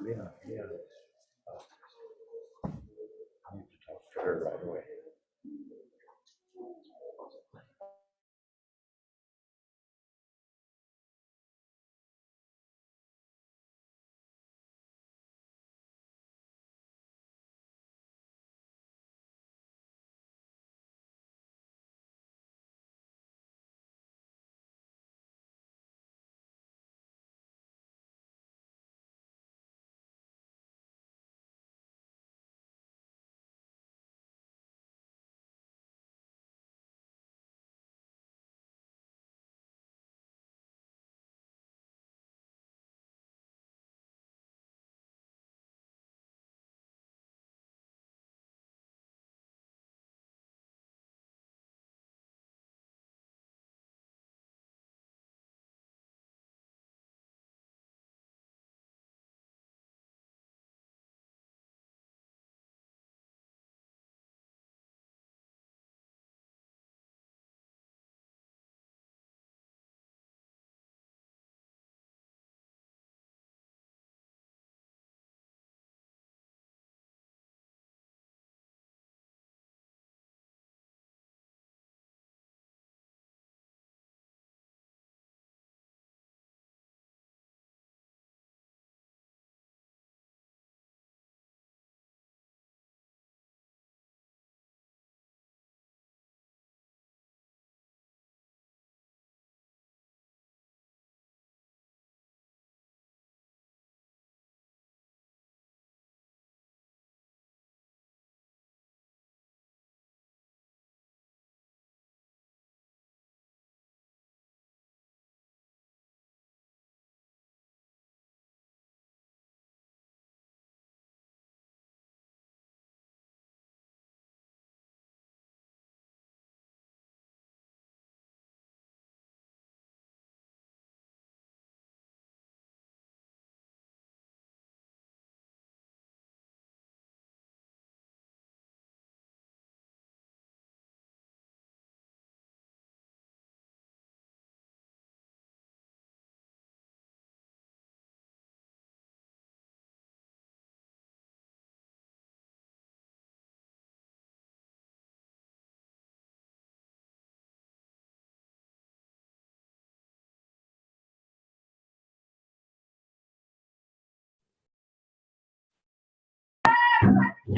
Yeah, yeah. I need to talk to her right away. Can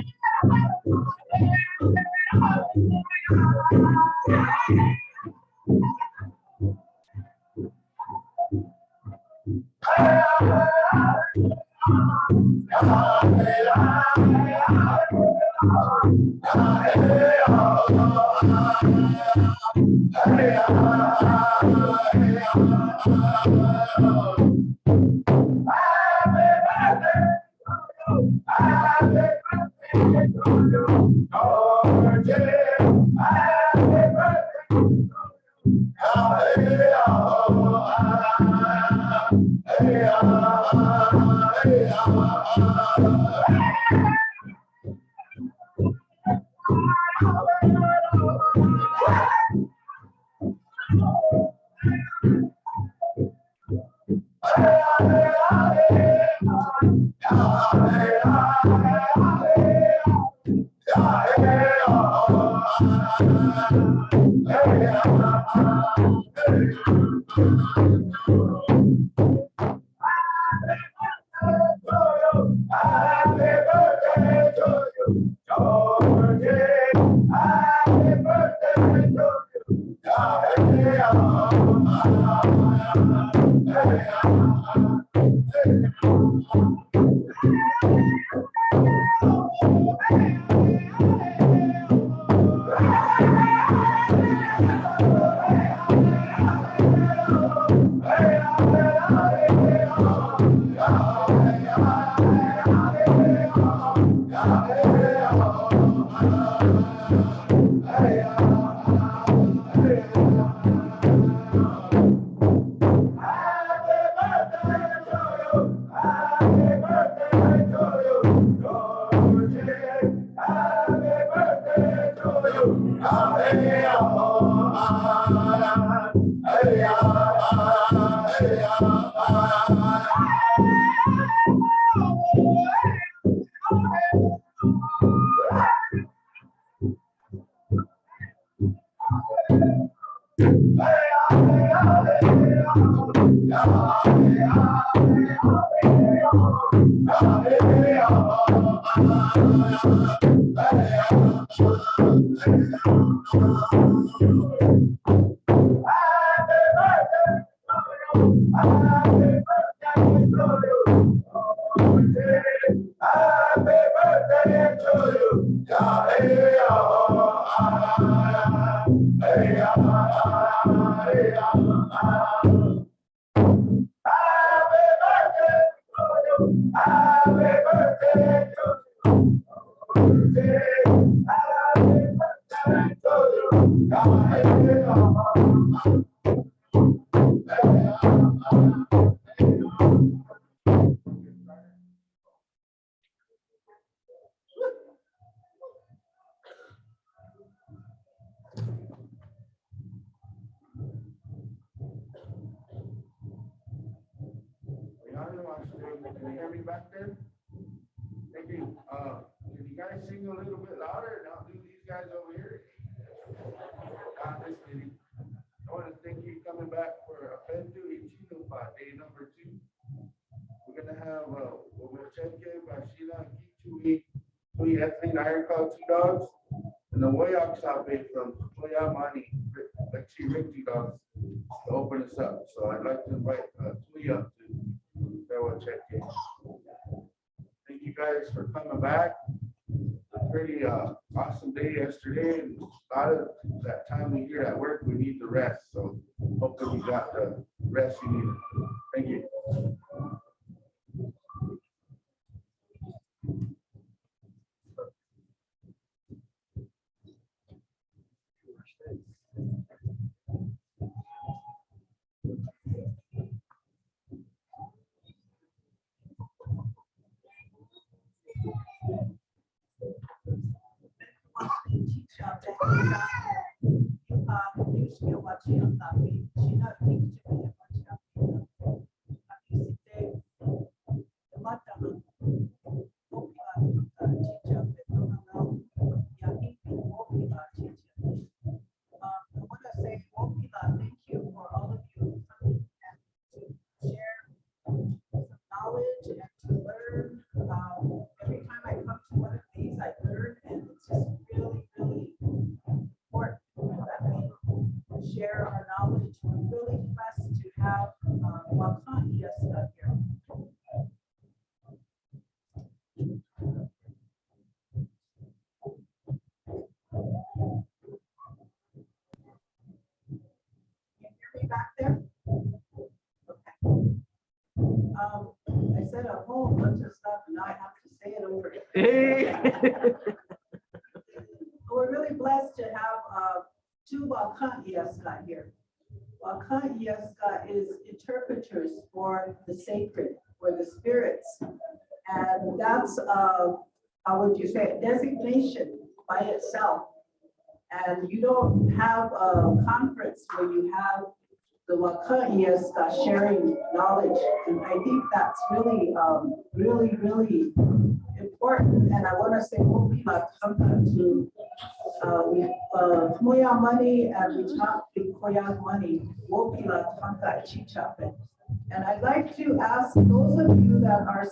you hear me back there? Thank you. Can you guys sing a little bit louder and I'll do these guys over here? Just kidding. I want to thank you coming back for Apendu Ichinupa, day number 2. We're going to have Woyaksape, Bashila, Kitui, Ethleen, Iron Call 2 dogs, and the Woyaksape from Toyamani, like she Rick 2 dogs, to open us up. So I'd like to invite Hmuya to Woyaksape. Thank you guys for coming back. A pretty awesome day yesterday, and a lot of that time we here at work, we need the rest. So hopefully we got the rest you need. Thank you. Every time I come to one of these, back there? Okay. I said a whole bunch of stuff, and now I have to say it over. We're really blessed to have two Wakan Iyeska here. Wakan Iyeska is interpreters for the sacred, for the spirits. And that's, how would you say it, designation by itself. And you don't have a conference where you have the Wakan Iyeska sharing knowledge. And I think that's really, really important. And I want to say, to Hmuya money and we talk Koyak money, Wopila Tanka Chichape. And I'd like to ask those of you that are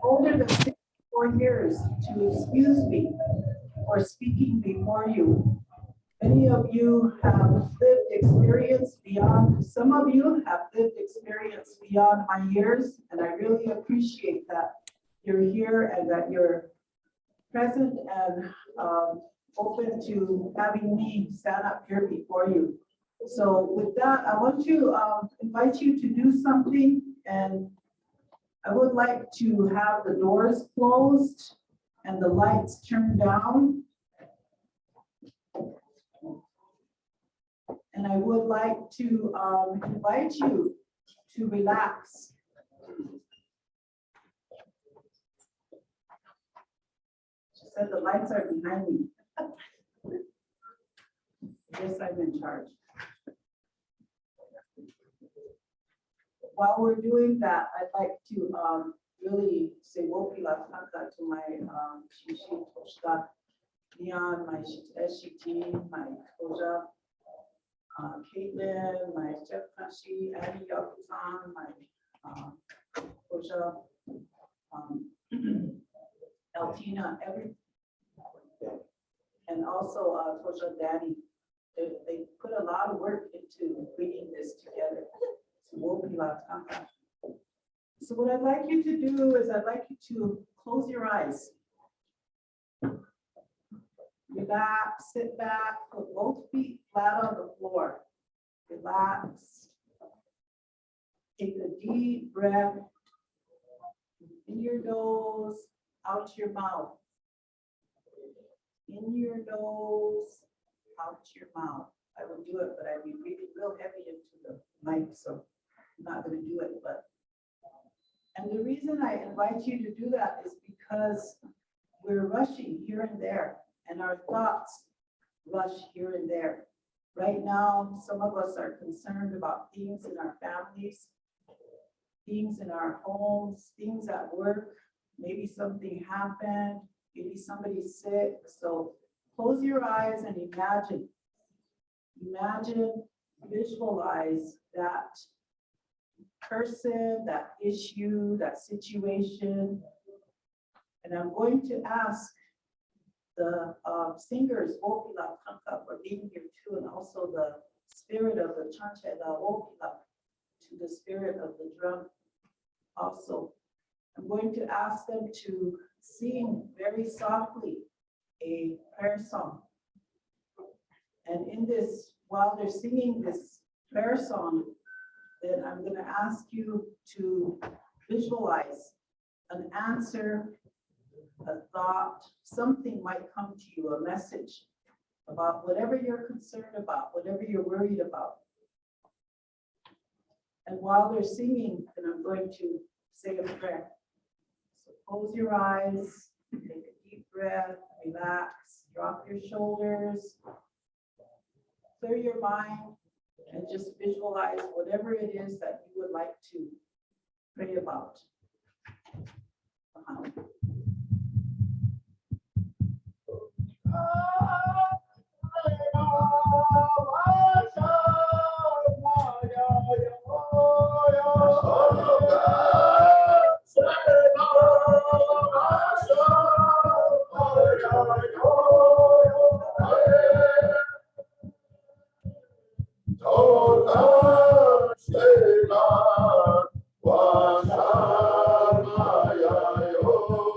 older than 64 years to excuse me for speaking before you. Many of you have lived experience beyond, some of you have lived experience beyond my years, and I really appreciate that you're here and that you're present and open to having me stand up here before you. So with that, I want to invite you to do something, and I would like to have the doors closed and the lights turned down. And I would like to invite you to relax. She said the lights are behind me. Yes, I'm in charge. While we're doing that, I'd like to really say Woyaksape to my Shishi Toshka, Leon, my SCT, my Koja, Caitlin, my Jeff Kashi, Abby Yakuzan, my Koja, Eltina, and also Koja Daddy. They put a lot of work into bringing this together. So what I'd like you to do is I'd like you to close your eyes. Relax, sit back, put both feet flat on the floor. Relax. Take a deep breath in your nose, out your mouth. In your nose, out your mouth. I would do it, but I'd be breathing real heavy into the mic, so I'm not going to do it. And the reason I invite you to do that is because we're rushing here and there, and our thoughts rush here and there. Right now, some of us are concerned about things in our families, things in our homes, things at work. Maybe something happened, maybe somebody's sick. So close your eyes and imagine, visualize that person, that issue, that situation. And I'm going to ask the singers, Oglala, for being here too, and also the spirit of the Chanchela Oglala, to the spirit of the drum also. I'm going to ask them to sing very softly a prayer song. And in this, while they're singing this prayer song, then I'm going to ask you to visualize an answer, a thought, something might come to you, a message about whatever you're concerned about, whatever you're worried about. And while they're singing, then I'm going to say a prayer. So close your eyes, take a deep breath, relax, drop your shoulders, clear your mind, and just visualize whatever it is that you would like to pray about. Washamaya yo.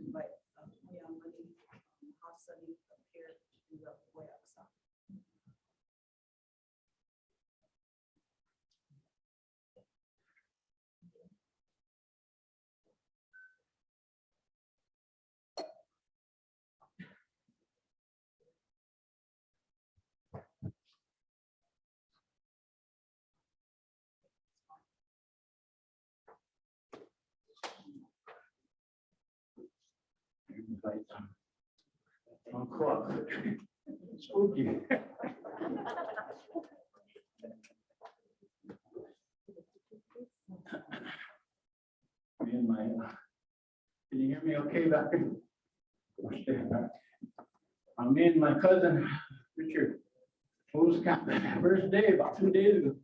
Invite Hmuya Hasani up here to do the Woyaksape. Invite some. Uncle. Spooky. Me and my, can you hear me okay back there? Me and my cousin, Richard, who's first day, about 2 days ago.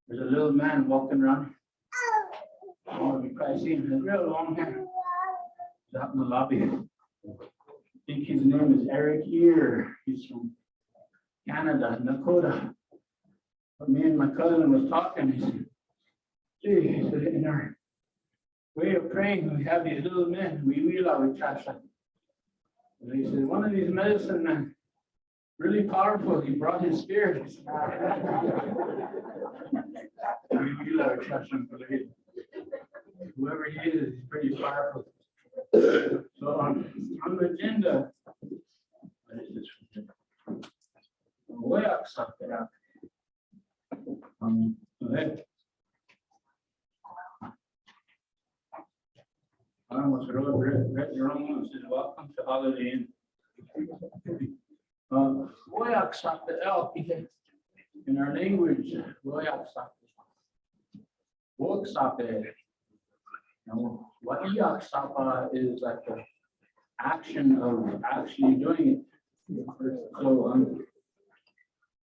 There's a little man walking around. I don't know if you guys see him, he's real long hair. He's out in the lobby. I think his name is Eric Ear. He's from Canada, Lakota. But me and my cousin was talking. He said, gee, he said, in our way of praying, we have these little men. We trash them. And he said, one of these medicine men, really powerful. He brought his spirit. He said, we trash him. Whoever he is, he's pretty powerful. So on the agenda, what is this? Woyaksape. Go ahead. I almost read the wrong one. It says, welcome to Holiday Inn. Woyaksape, in our language, Woyaksape. Woyaksape. Woyaksape is like the action of actually doing it. So,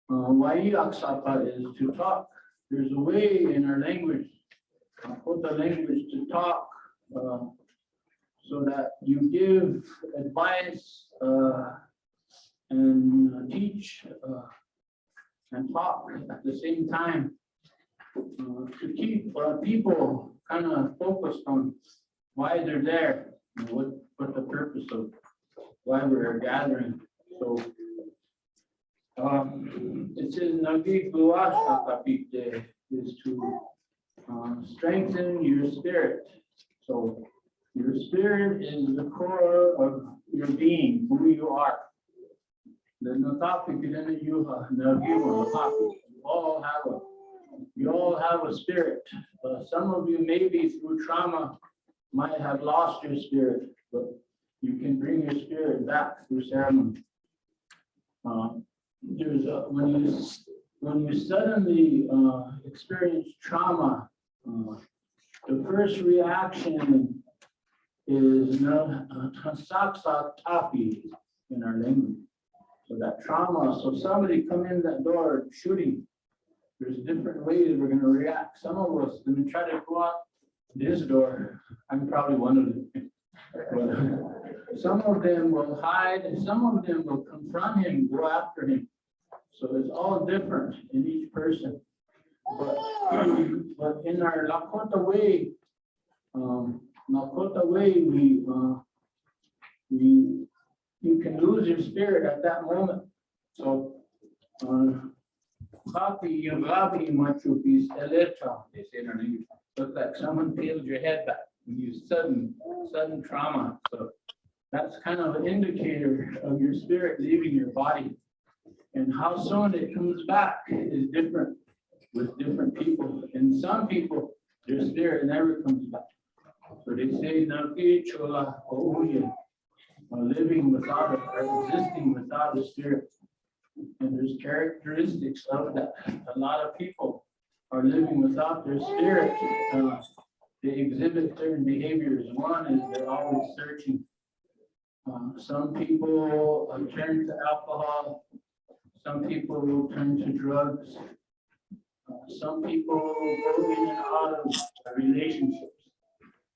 Woyaksape is to talk. There's a way in our language, Lakota language, to talk so that you give advice and teach and talk at the same time to keep people kind of focused on why they're there and what the purpose of why we're gathering. So it says Nagi Gluwaskaka is to strengthen your spirit. So your spirit is the core of your being, who you are. The topic is in you all have a spirit. Some of you maybe through trauma might have lost your spirit, but you can bring your spirit back through ceremony. When you suddenly experience trauma, the first reaction is tapi in our language. So that trauma, so somebody come in that door shooting, there's different ways we're going to react. Some of us going to try to go out this door. I'm probably one of them. But some of them will hide, and some of them will confront him, go after him. So it's all different in each person. But in our Lakota way, you can lose your spirit at that moment. So Coffee, you lobby machu pistoleta, they say in our language. Look like someone peeled your head back. You sudden trauma. So that's kind of an indicator of your spirit leaving your body. And how soon it comes back is different with different people. And some people, their spirit never comes back. So they say, Nagi Gluwaskaka, living without it, or existing without a spirit. And there's characteristics of that. A lot of people are living without their spirit. They exhibit certain behaviors. One is they're always searching. Some people turn to alcohol. Some people turn to drugs. Some people go in and out of relationships.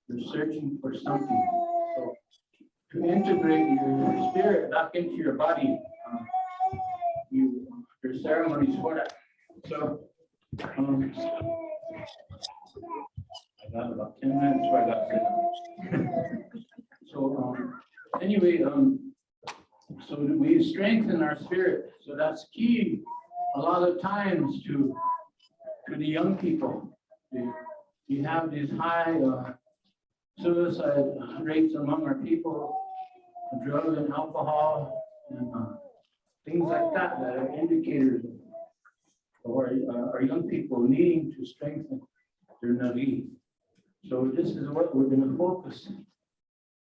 They're searching for something. So to integrate your spirit back into your body, your ceremonies for that. So I got about 10 minutes where I got to. So anyway, so we strengthen our spirit. So that's key a lot of times to the young people. We have these high suicide rates among our people, drug and alcohol, and things like that that are indicators of our young people needing to strengthen their Nagi. So this is what we're going to focus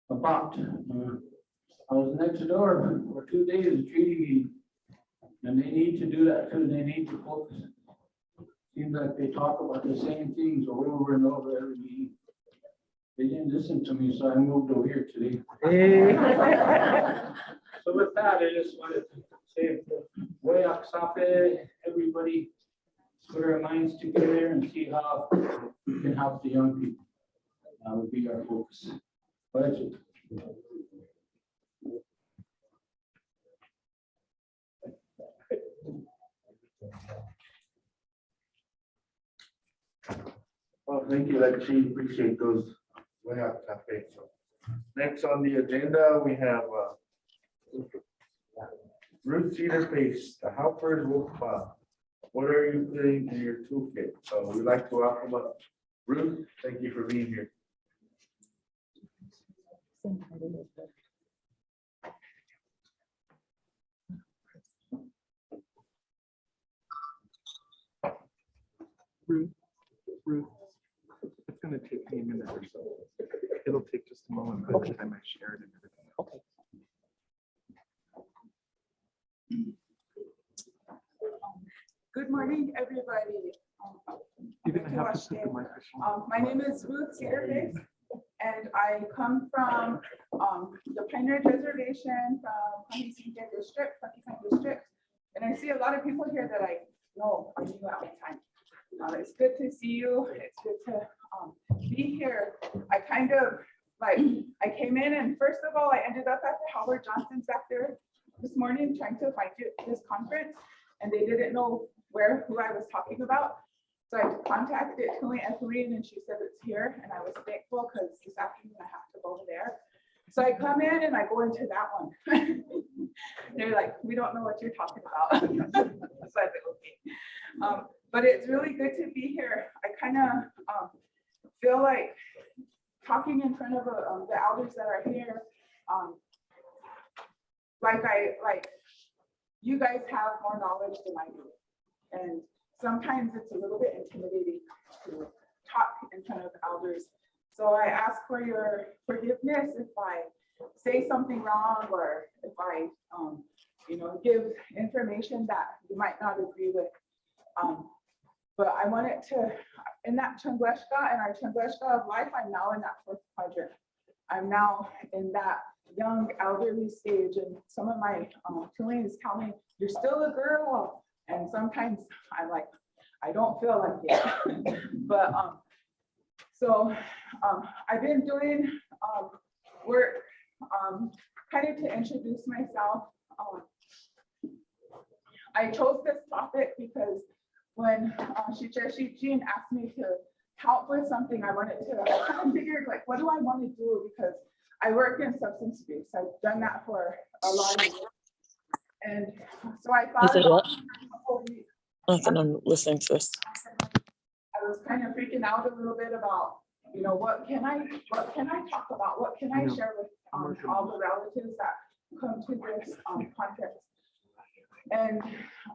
about. I was next door for 2 days treating meeting, and they need to do that too. They need to focus. Seems like they talk about the same things over and over every meeting. They didn't listen to me, so I moved over here today. So with that, I just wanted to say, Woyaksape, everybody put our minds together and see how we can help the young people. That would be our focus. Budget. Well, thank you, Lexi. Appreciate those. Woyaksape. So next on the agenda, we have root cedar paste, the helpers wolf. What are you putting in your toolkit? So we'd like to welcome up Ruth. Thank you for being here. Ruth, it's going to take me a minute or so. It'll take just a moment by the time I share it and everything. Okay. Good morning, everybody. You're going to have to put the microphone. My name is Ruth Cedarface, and I come from the Pioneer Reservation from Pahisinke District, Pakikan District. And I see a lot of people here that I know I knew at one time. It's good to see you. It's good to be here. I kind of I came in, and first of all, I ended up at the Howard Johnson's back there this morning trying to find this conference, and they didn't know who I was talking about. So I contacted Ethleen, and she said it's here, and I was thankful because this afternoon I have to go there. So I come in and I go into that one. They're like, we don't know what you're talking about. So I said, okay. But it's really good to be here. I kind of feel like talking in front of the elders that are here. Like you guys have more knowledge than I do. And sometimes it's a little bit intimidating to talk in front of elders. So I ask for your forgiveness if I say something wrong, or if I, give information that you might not agree with. But I wanted to, in that Chungleshka and our Chungleshka of life, I'm now in that fourth quadrant. I'm now in that young elderly stage, and some of my feelings tell me, you're still a girl. And sometimes I'm like, I don't feel like it. But so I've been doing work kind of to introduce myself. I chose this topic because when Jean asked me to help with something, I kind of figured, like, what do I want to do? Because I work in substance abuse. I've done that for a lot of years. And so I thought, Nothing, I'm listening to this. I was kind of freaking out a little bit about, you know, what can I talk about? What can I share with all the relatives that come to this conference? And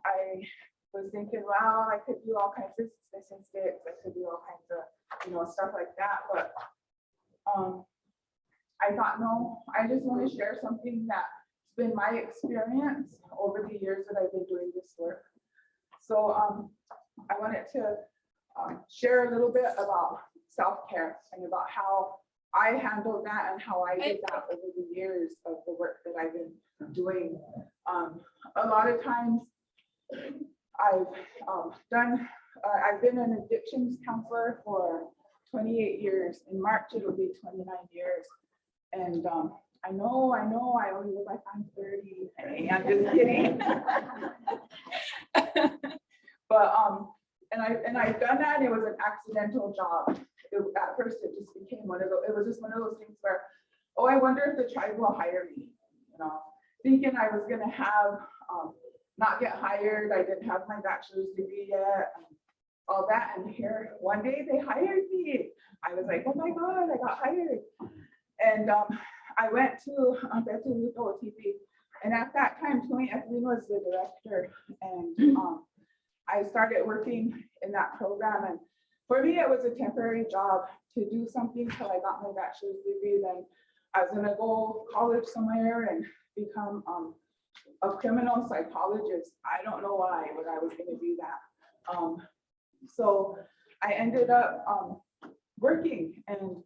I was thinking, wow, I could do all kinds of statistics, I could do all kinds of, you know, stuff like that. But I thought, no, I just want to share something that's been my experience over the years that I've been doing this work. So I wanted to share a little bit about self-care and about how I handled that and how I did that over the years of the work that I've been doing. A lot of times I've been an addictions counselor for 28 years. In March, it'll be 29 years. And I know, I only look like I'm 30. Hey, I'm just kidding. But and I've done that. It was an accidental job. At first, it just became one of those. It was just one of those things where, oh, I wonder if the tribe will hire me. You know, thinking I was going to have not get hired. I didn't have my bachelor's degree yet. All that, and here one day they hired me. I was like, oh my God, I got hired. And I went to TV, and at that time, Ethleen was the director, and I started working in that program. And for me, it was a temporary job to do something till I got my bachelor's degree. Then I was gonna go college somewhere and become a criminal psychologist. I don't know why, but I was gonna do that. So I ended up working, and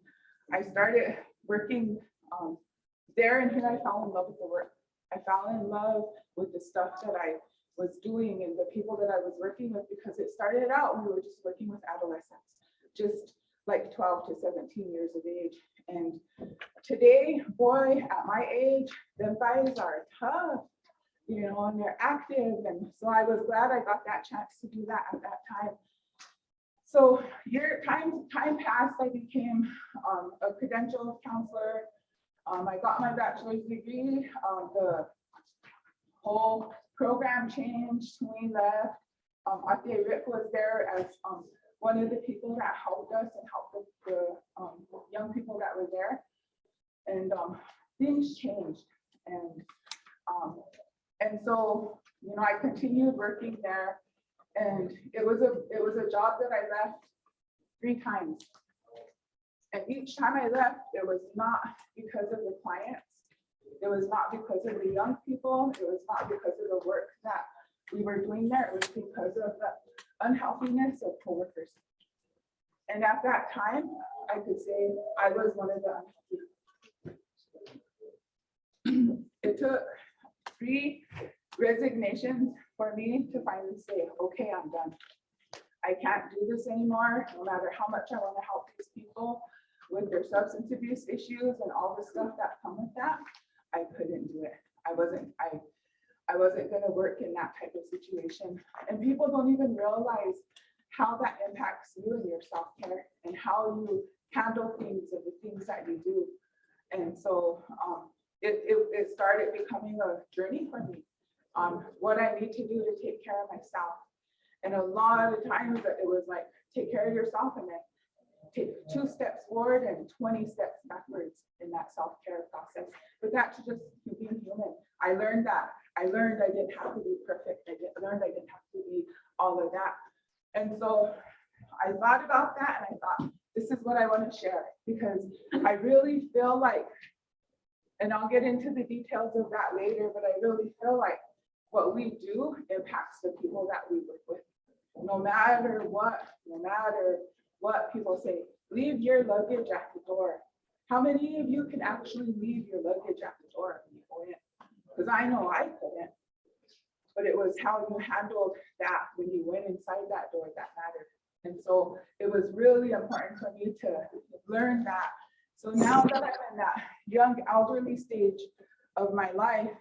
I started working there, and here I fell in love with the work. I fell in love with the stuff that I was doing and the people that I was working with, because it started out, we were just working with adolescents, just like 12 to 17 years of age. And today, boy, at my age, them guys are tough, you know, and they're active. And so I was glad I got that chance to do that at that time. So time passed, I became a credentialed counselor. I got my bachelor's degree. The whole program changed when we left. Ate Rick was there as one of the people that helped us and helped the young people that were there. And things changed. And so, you know, I continued working there. And it was a job that I left 3 times. And each time I left, it was not because of the clients. It was not because of the young people. It was not because of the work that we were doing there. It was because of the unhealthiness of coworkers. And at that time, I could say I was one of the unhealthy. It took 3 resignations for me to finally say, okay, I'm done. I can't do this anymore, no matter how much I want to help these people with their substance abuse issues and all the stuff that come with that. I couldn't do it. I wasn't going to work in that type of situation. And people don't even realize how that impacts you and your self-care and how you handle things and the things that you do. And so it started becoming a journey for me on what I need to do to take care of myself. And a lot of times it was like, take care of yourself and then take 2 steps forward and 20 steps backwards in that self-care process. But that's just being human. I learned that. I learned I didn't have to be perfect. I learned I didn't have to be all of that. And so I thought about that, and I thought, this is what I want to share, because I really feel like, and I'll get into the details of that later, but I really feel like what we do impacts the people that we work with. No matter what people say, leave your luggage at the door. How many of you can actually leave your luggage at the door when you go in? Because I know I couldn't, but it was how you handled that when you went inside that door that mattered. And so it was really important for me to learn that. So now that I'm in that young elderly stage of my life,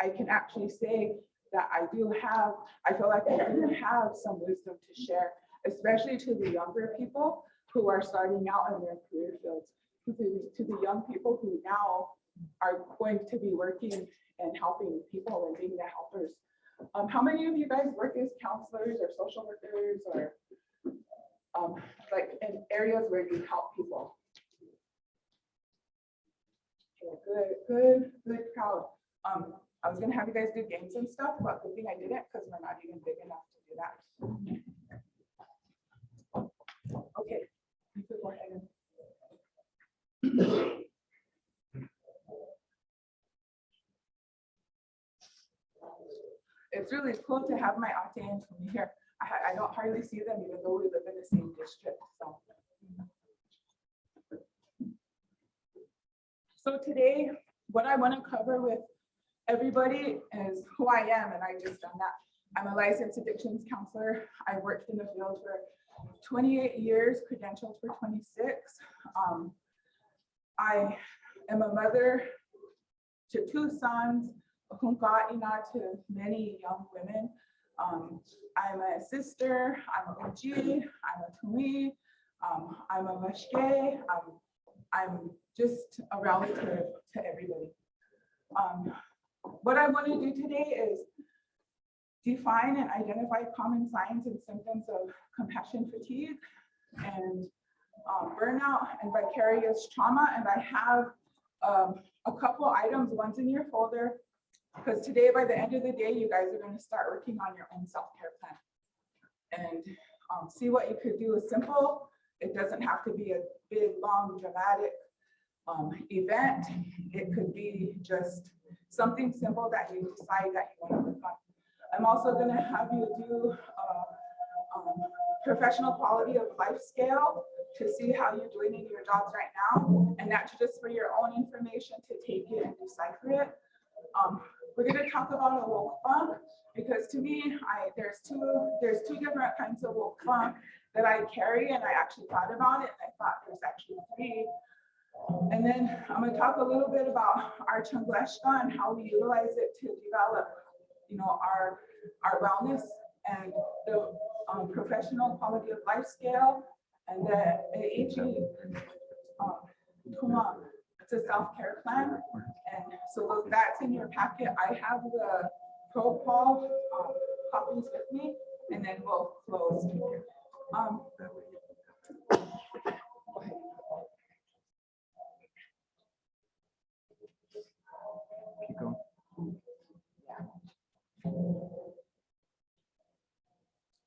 I can actually say that I feel like I do have some wisdom to share, especially to the younger people who are starting out in their career fields, to the young people who now are going to be working and helping people and being the helpers How many of you guys work as counselors or social workers or like in areas where you help people? Okay, good crowd. I was gonna have you guys do games and stuff, but good thing I didn't because we're not even big enough to do that. Okay, you could go ahead. It's really cool to have my auntie and Hmuya here. I don't hardly see them even though we live in the same district. So today, what I want to cover with everybody is who I am, and I just done that. I'm a licensed addictions counselor. I worked in the field for 28 years, credentialed for 26. I am a mother to 2 sons, to many young women. I'm a sister, I'm a OG, I'm a Tumi, I'm a Mashke, I'm just a relative to everybody. What I want to do today is define and identify common signs and symptoms of compassion fatigue and burnout and vicarious trauma. And I have a couple items, one's in your folder, because today, by the end of the day, you guys are going to start working on your own self-care plan and see what you could do. Is simple. It doesn't have to be a big, long, dramatic event. It could be just something simple that you decide that you want to work on. I'm also going to have you do professional quality of life scale to see how you're doing in your jobs right now. And that's just for your own information to take it and decipher it. We're going to talk about a woke funk because to me, there's two different kinds of woke funk that I carry, and I actually thought about it. And I thought there's actually 3. And then I'm going to talk a little bit about our Iyeska and how we utilize it to develop, our wellness and the professional quality of life scale and the AG it's a self-care plan. And so that's in your packet. I have the protocol copies with me, and then we'll close. Keep going.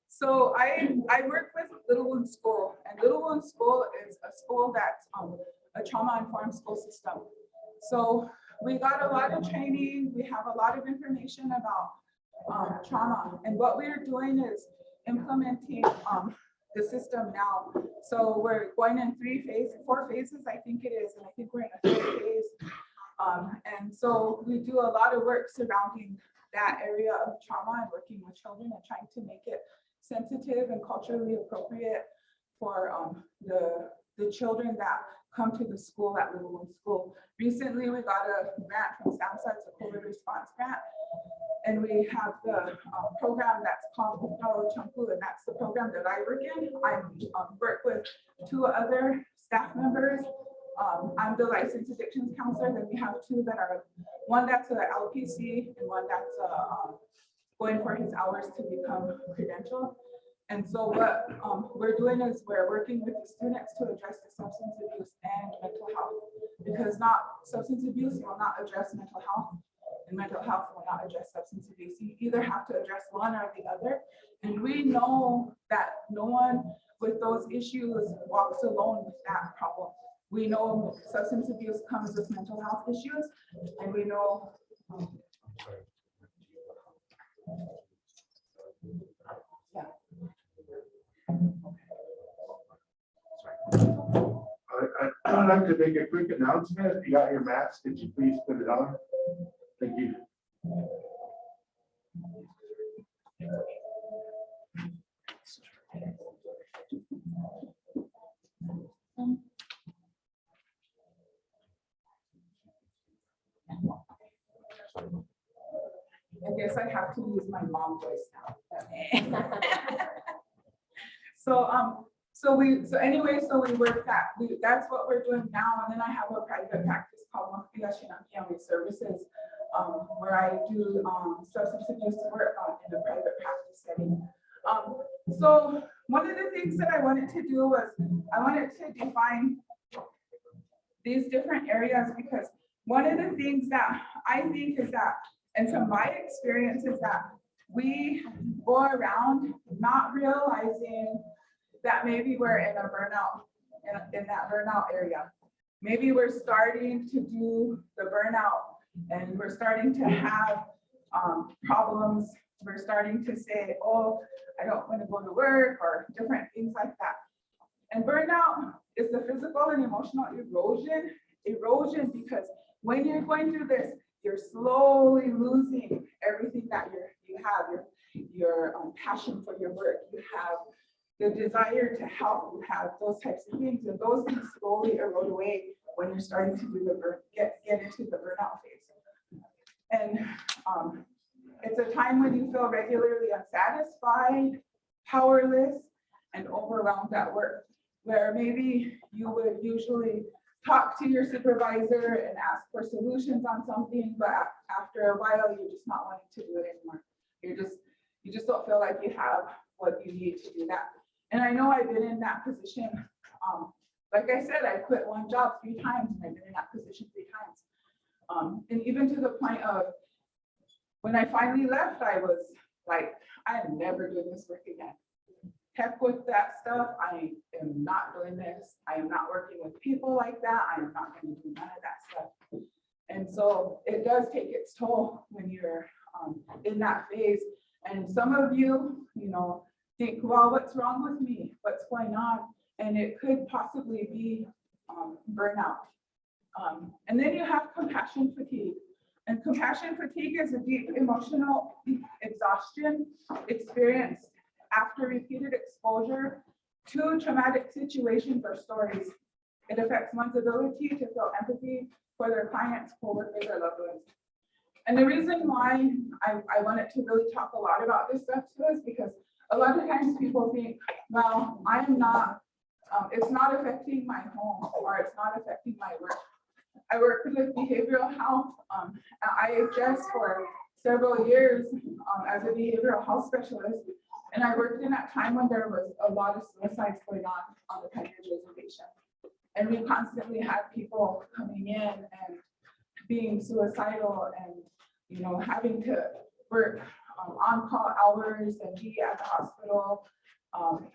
So I work with Little Wound School, and Little Wound School is a school that's a trauma-informed school system. So we got a lot of training. We have a lot of information about trauma, and what we're doing is implementing the system now. So we're going in 4 phases, I think it is, and I think we're in a 3rd phase. And so we do a lot of work surrounding that area of trauma and working with children and trying to make it sensitive and culturally appropriate for the children that come to the school at Little Wound School. Recently, we got a grant from SAMHSA, it's a COVID response grant. And we have the program that's called Chanku, and that's the program that I work in. I work with 2 other staff members. I'm the licensed addictions counselor. Then we have 2 that are, one that's an LPC and one that's going for his hours to become credentialed. And so what we're doing is we're working with the students to address the substance abuse and mental health, because substance abuse will not address mental health, and mental health will not address substance abuse. You either have to address one or the other. And we know that no one with those issues walks alone with that problem. We know substance abuse comes with mental health issues, and we know I'd like to make a quick announcement. If you got your mats, could you please put it on? Thank you. I guess I have to use my mom voice now. So we work that. That's what we're doing now. And then I have a private practice called Family Services. where I do substance abuse work in a private practice setting. So one of the things that I wanted to do was I wanted to define these different areas, because one of the things that I think is that, and from my experience, is that we go around not realizing that maybe we're in a burnout, in that burnout area. Maybe we're starting to do the burnout and we're starting to have problems. We're starting to say, oh, I don't want to go to work, or different things like that. And burnout is the physical and emotional erosion, because when you're going through this, you're slowly losing everything that you have, your passion for your work, you have the desire to help, you have those types of things, and those things slowly erode away when you're starting to do get into the burnout phase. And it's a time when you feel regularly unsatisfied, powerless, and overwhelmed at work, where maybe you would usually talk to your supervisor and ask for solutions on something, but after a while, you're just not wanting to do it anymore. You just don't feel like you have what you need to do that. And I know I've been in that position. Like I said, I quit one job 3 times, and I've been in that position 3 times. And even to the point of when I finally left, I was like, I am never doing this work again. Heck with that stuff. I am not doing this. I am not working with people like that. I am not going to do none of that stuff. And so it does take its toll when you're in that phase. And some of you, think, well, what's wrong with me? What's going on? And it could possibly be burnout. And then you have compassion fatigue. And compassion fatigue is a deep emotional exhaustion experienced after repeated exposure to traumatic situations or stories. It affects one's ability to feel empathy for their clients, coworkers, or loved ones. And the reason why I wanted to really talk a lot about this stuff too is because a lot of times people think, well, I'm not, it's not affecting my home, or it's not affecting my work. I worked with behavioral health at IHS for several years as a behavioral health specialist. And I worked in that time when there was a lot of suicides going on the Pioneer Reservation. And we constantly had people coming in and being suicidal and, having to work on-call hours and be at the hospital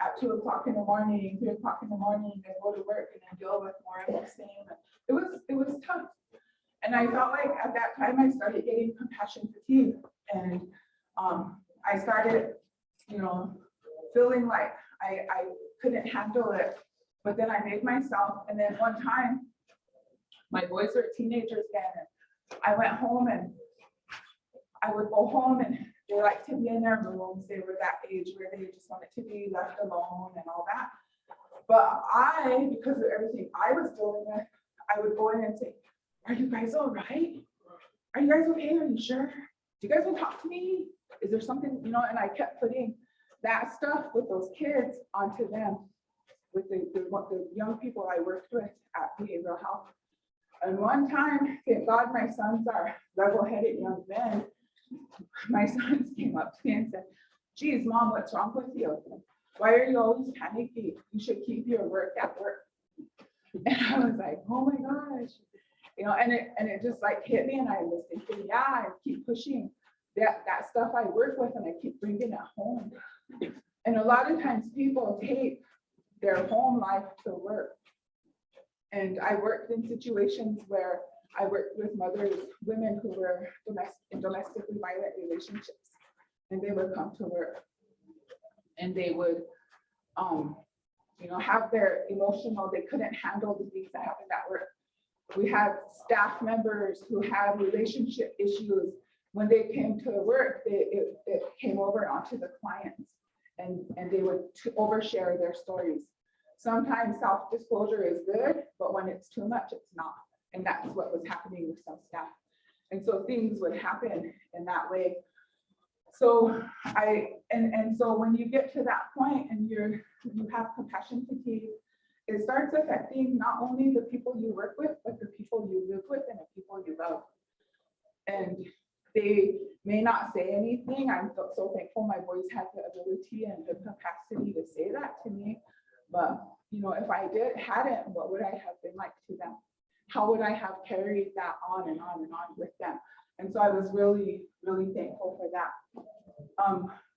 at 2 o'clock in the morning, 3 o'clock in the morning, and go to work and then deal with more of the same. It was tough. And I felt like at that time I started getting compassion fatigue, and I started, feeling like I couldn't handle it. But then I made myself, and then one time my boys were teenagers then, and I went home, and I would go home, and they like to be in their rooms. They were that age where they just wanted to be left alone and all that. But because of everything I was dealing with, I would go in and say, are you guys all right? Are you guys okay? Are you sure? Do you guys want to talk to me? Is there something, and I kept putting that stuff with those kids onto them, with the young people I worked with at behavioral health. And one time, thank God my sons are level-headed young men. My sons came up to me and said, geez, Mom, what's wrong with you? Why are you always panicky? You should keep your work at work. And I was like, oh my gosh. And it just like hit me, and I was thinking, yeah, I keep pushing that stuff I work with, and I keep bringing it home. And a lot of times people take their home life to work. And I worked in situations where I worked with women who were in domestically violent relationships, and they would come to work, and they would, have their they couldn't handle the things that happened at work. We had staff members who had relationship issues. When they came to work, it came over onto the clients, and they would overshare their stories. Sometimes self-disclosure is good, but when it's too much, it's not. And that's what was happening with some staff. And so things would happen in that way. So so when you get to that point and you have compassion fatigue, it starts affecting not only the people you work with, but the people you live with and the people you love. And they may not say anything. I'm so thankful my boys had the ability and the capacity to say that to me. But, you know, if I hadn't, what would I have been like to them? How would I have carried that on and on and on with them? And so I was really, really thankful for that.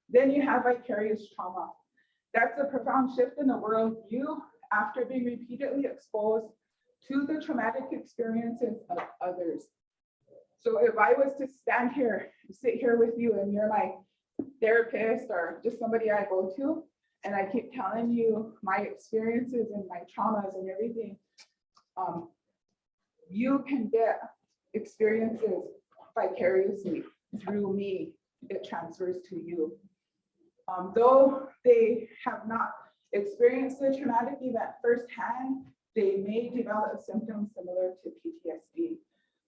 Then you have vicarious trauma. That's a profound shift in the worldview after being repeatedly exposed to the traumatic experiences of others. So if I was to stand here, sit here with you, and you're my therapist or just somebody I go to, and I keep telling you my experiences and my traumas and everything, you can get experiences vicariously through me. It transfers to you. Though they have not experienced the traumatic event firsthand, they may develop symptoms similar to PTSD.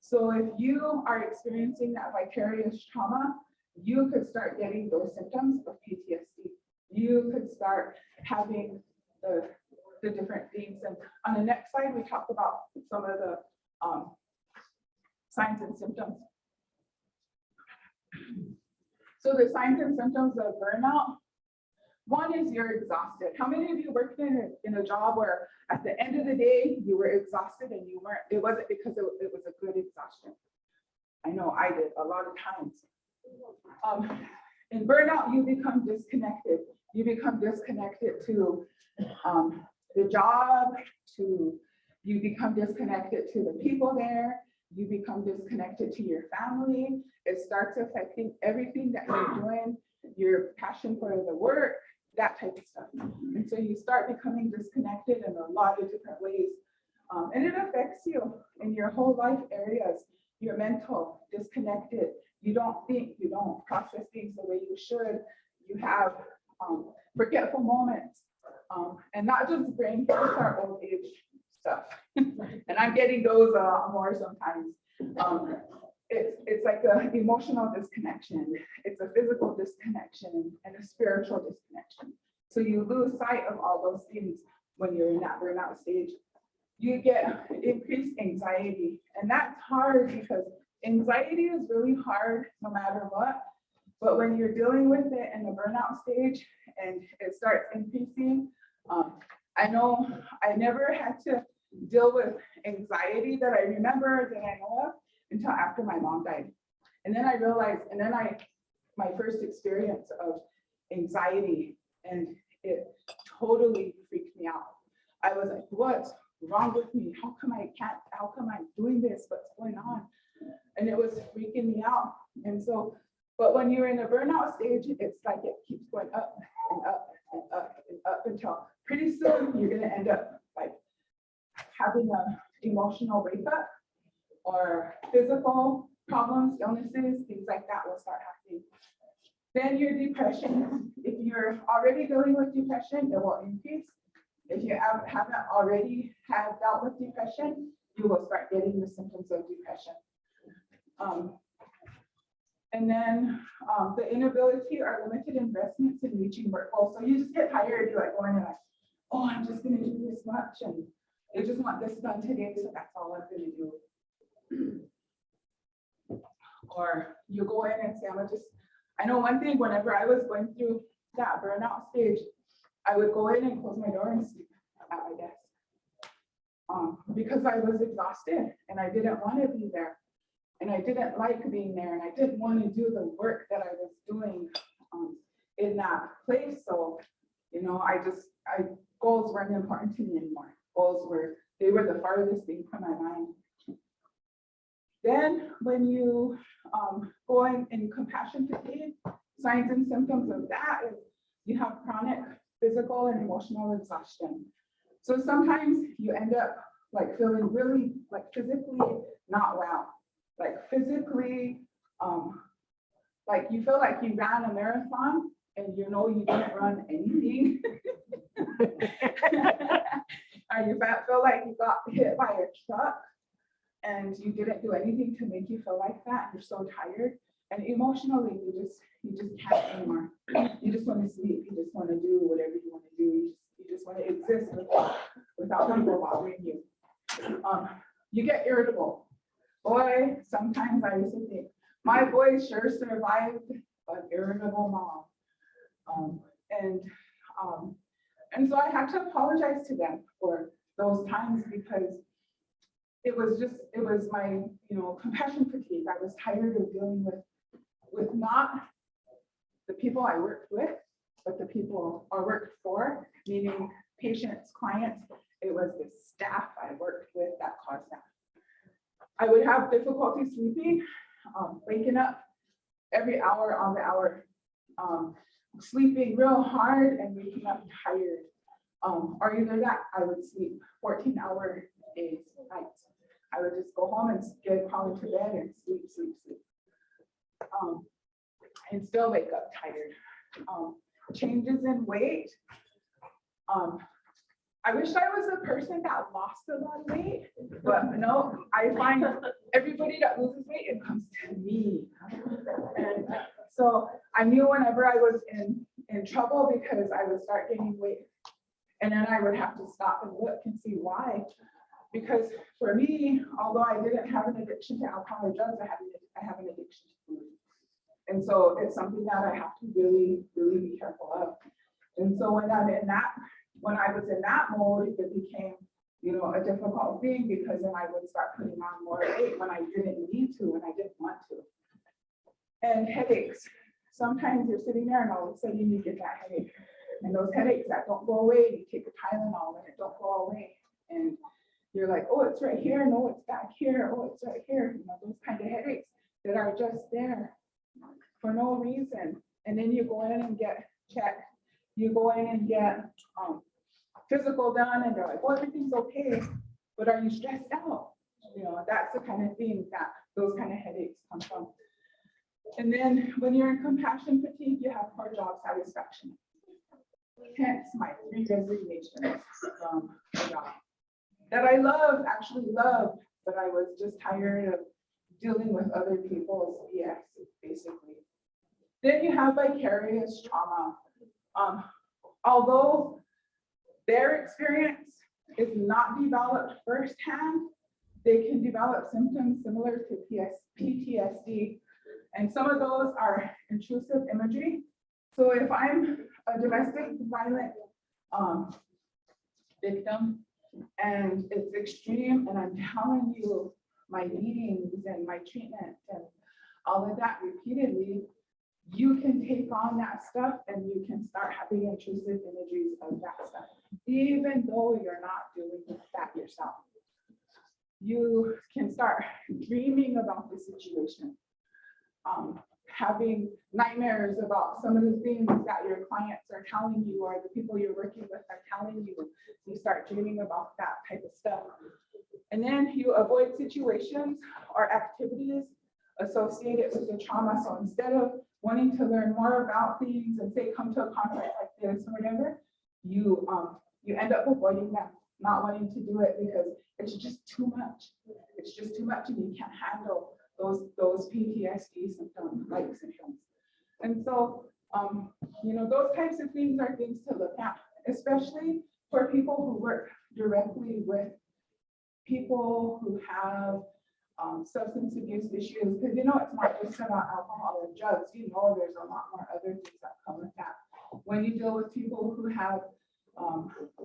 So if you are experiencing that vicarious trauma, you could start getting those symptoms of PTSD. You could start having the different things. And on the next slide, we talk about some of the signs and symptoms. So the signs and symptoms of burnout, one is you're exhausted. How many of you worked in a job where at the end of the day, you were exhausted and you weren't, it wasn't because it was a good exhaustion? I know I did a lot of times. In burnout, you become disconnected. You become disconnected to the job, you become disconnected to the people there, you become disconnected to your family. It starts affecting everything that you're doing, your passion for the work, that type of stuff. And so you start becoming disconnected in a lot of different ways. And it affects you in your whole life areas. You're mental, disconnected. You don't think, you don't process things the way you should. You have forgetful moments. And not just brain, it's our old age stuff. And I'm getting those more sometimes. It's like an emotional disconnection. It's a physical disconnection and a spiritual disconnection. So you lose sight of all those things when you're in that burnout stage. You get increased anxiety, and that's hard because anxiety is really hard no matter what. But when you're dealing with it in the burnout stage and it starts increasing, I know I never had to deal with anxiety that I remember, that I know of, until after my mom died. And then I realized, my first experience of anxiety, and it totally freaked me out. I was like, what's wrong with me? How come I'm doing this? What's going on? And it was freaking me out. And so, but when you're in a burnout stage, it's like it keeps going up and up and up and up until pretty soon you're gonna end up like having an emotional breakup or physical problems, illnesses, things like that will start happening. Then your depression, if you're already dealing with depression, it will increase. If you haven't already dealt with depression, you will start getting the symptoms of depression. And then the inability or limited investments in reaching work goals. So you just get tired, you're like going and like, oh, I'm just gonna do this much, and you just want this done today, so that's all I'm gonna do. Or you go in and say, I know one thing, whenever I was going through that burnout stage, I would go in and close my door and sleep at my desk. Because I was exhausted and I didn't want to be there. And I didn't like being there, and I didn't want to do the work that I was doing in that place. So, you know, goals weren't important to me anymore. They were the farthest thing from my mind. Then when you go in compassion fatigue, signs and symptoms of that is you have chronic physical and emotional exhaustion. So sometimes you end up like feeling really like physically not well, like physically, like you feel like you ran a marathon and you know you didn't run anything. Or you feel like you got hit by a truck and you didn't do anything to make you feel like that. You're so tired, and emotionally you just can't anymore. You just want to sleep. You just want to do whatever you want to do. You just want to exist without people bothering you. You get irritable. Boy, sometimes I used to think, my boys sure survived an irritable mom. And so I had to apologize to them for those times because it was my, compassion fatigue. I was tired of dealing with not the people I worked with, but the people I worked for, meaning patients, clients. It was the staff I worked with that caused that. I would have difficulty sleeping, waking up every hour on the hour, sleeping real hard and waking up tired. Or either that, I would sleep 14-hour days, nights. I would just go home and get crawl into bed and sleep. And still wake up tired. Changes in weight. I wish I was a person that lost a lot of weight, but no, I find everybody that loses weight, it comes to me. And so I knew whenever I was in trouble because I would start gaining weight. And then I would have to stop and look and see why. Because for me, although I didn't have an addiction to alcohol or drugs, I have an addiction to food. And so it's something that I have to really, really be careful of. And so when I was in that mode, it became, a difficult thing because then I would start putting on more weight when I didn't need to and I didn't want to. And headaches. Sometimes you're sitting there and all of a sudden you get that headache. And those headaches that don't go away, you take a Tylenol and it don't go away. And you're like, oh, it's right here. No, it's back here. Oh, it's right here. Those kind of headaches that are just there for no reason. And then you go in and get checked. You go in and get physical done and they're like, well, everything's okay, but are you stressed out? That's the kind of thing that those kind of headaches come from. And then when you're in compassion fatigue, you have poor job satisfaction. Hence my 3 resignations from the job that I actually loved, but I was just tired of dealing with other people's BS, basically. Then you have vicarious trauma. Although their experience is not developed firsthand, they can develop symptoms similar to PTSD. And some of those are intrusive imagery. So if I'm a domestic violent victim and it's extreme and I'm telling you my meetings and my treatment and all of that repeatedly, you can take on that stuff and you can start having intrusive imageries of that stuff, even though you're not doing that yourself. You can start dreaming about the situation, having nightmares about some of the things that your clients are telling you or the people you're working with are telling you. You start dreaming about that type of stuff. And then you avoid situations or activities associated with the trauma. So instead of wanting to learn more about things and say, come to a conference like this or whatever, you end up avoiding them, not wanting to do it because it's just too much. It's just too much and you can't handle those PTSD symptoms. And so, those types of things are things to look at, especially for people who work directly with people who have substance abuse issues, because it's not just about alcohol and drugs. There's a lot more other things that come with that. When you deal with people who have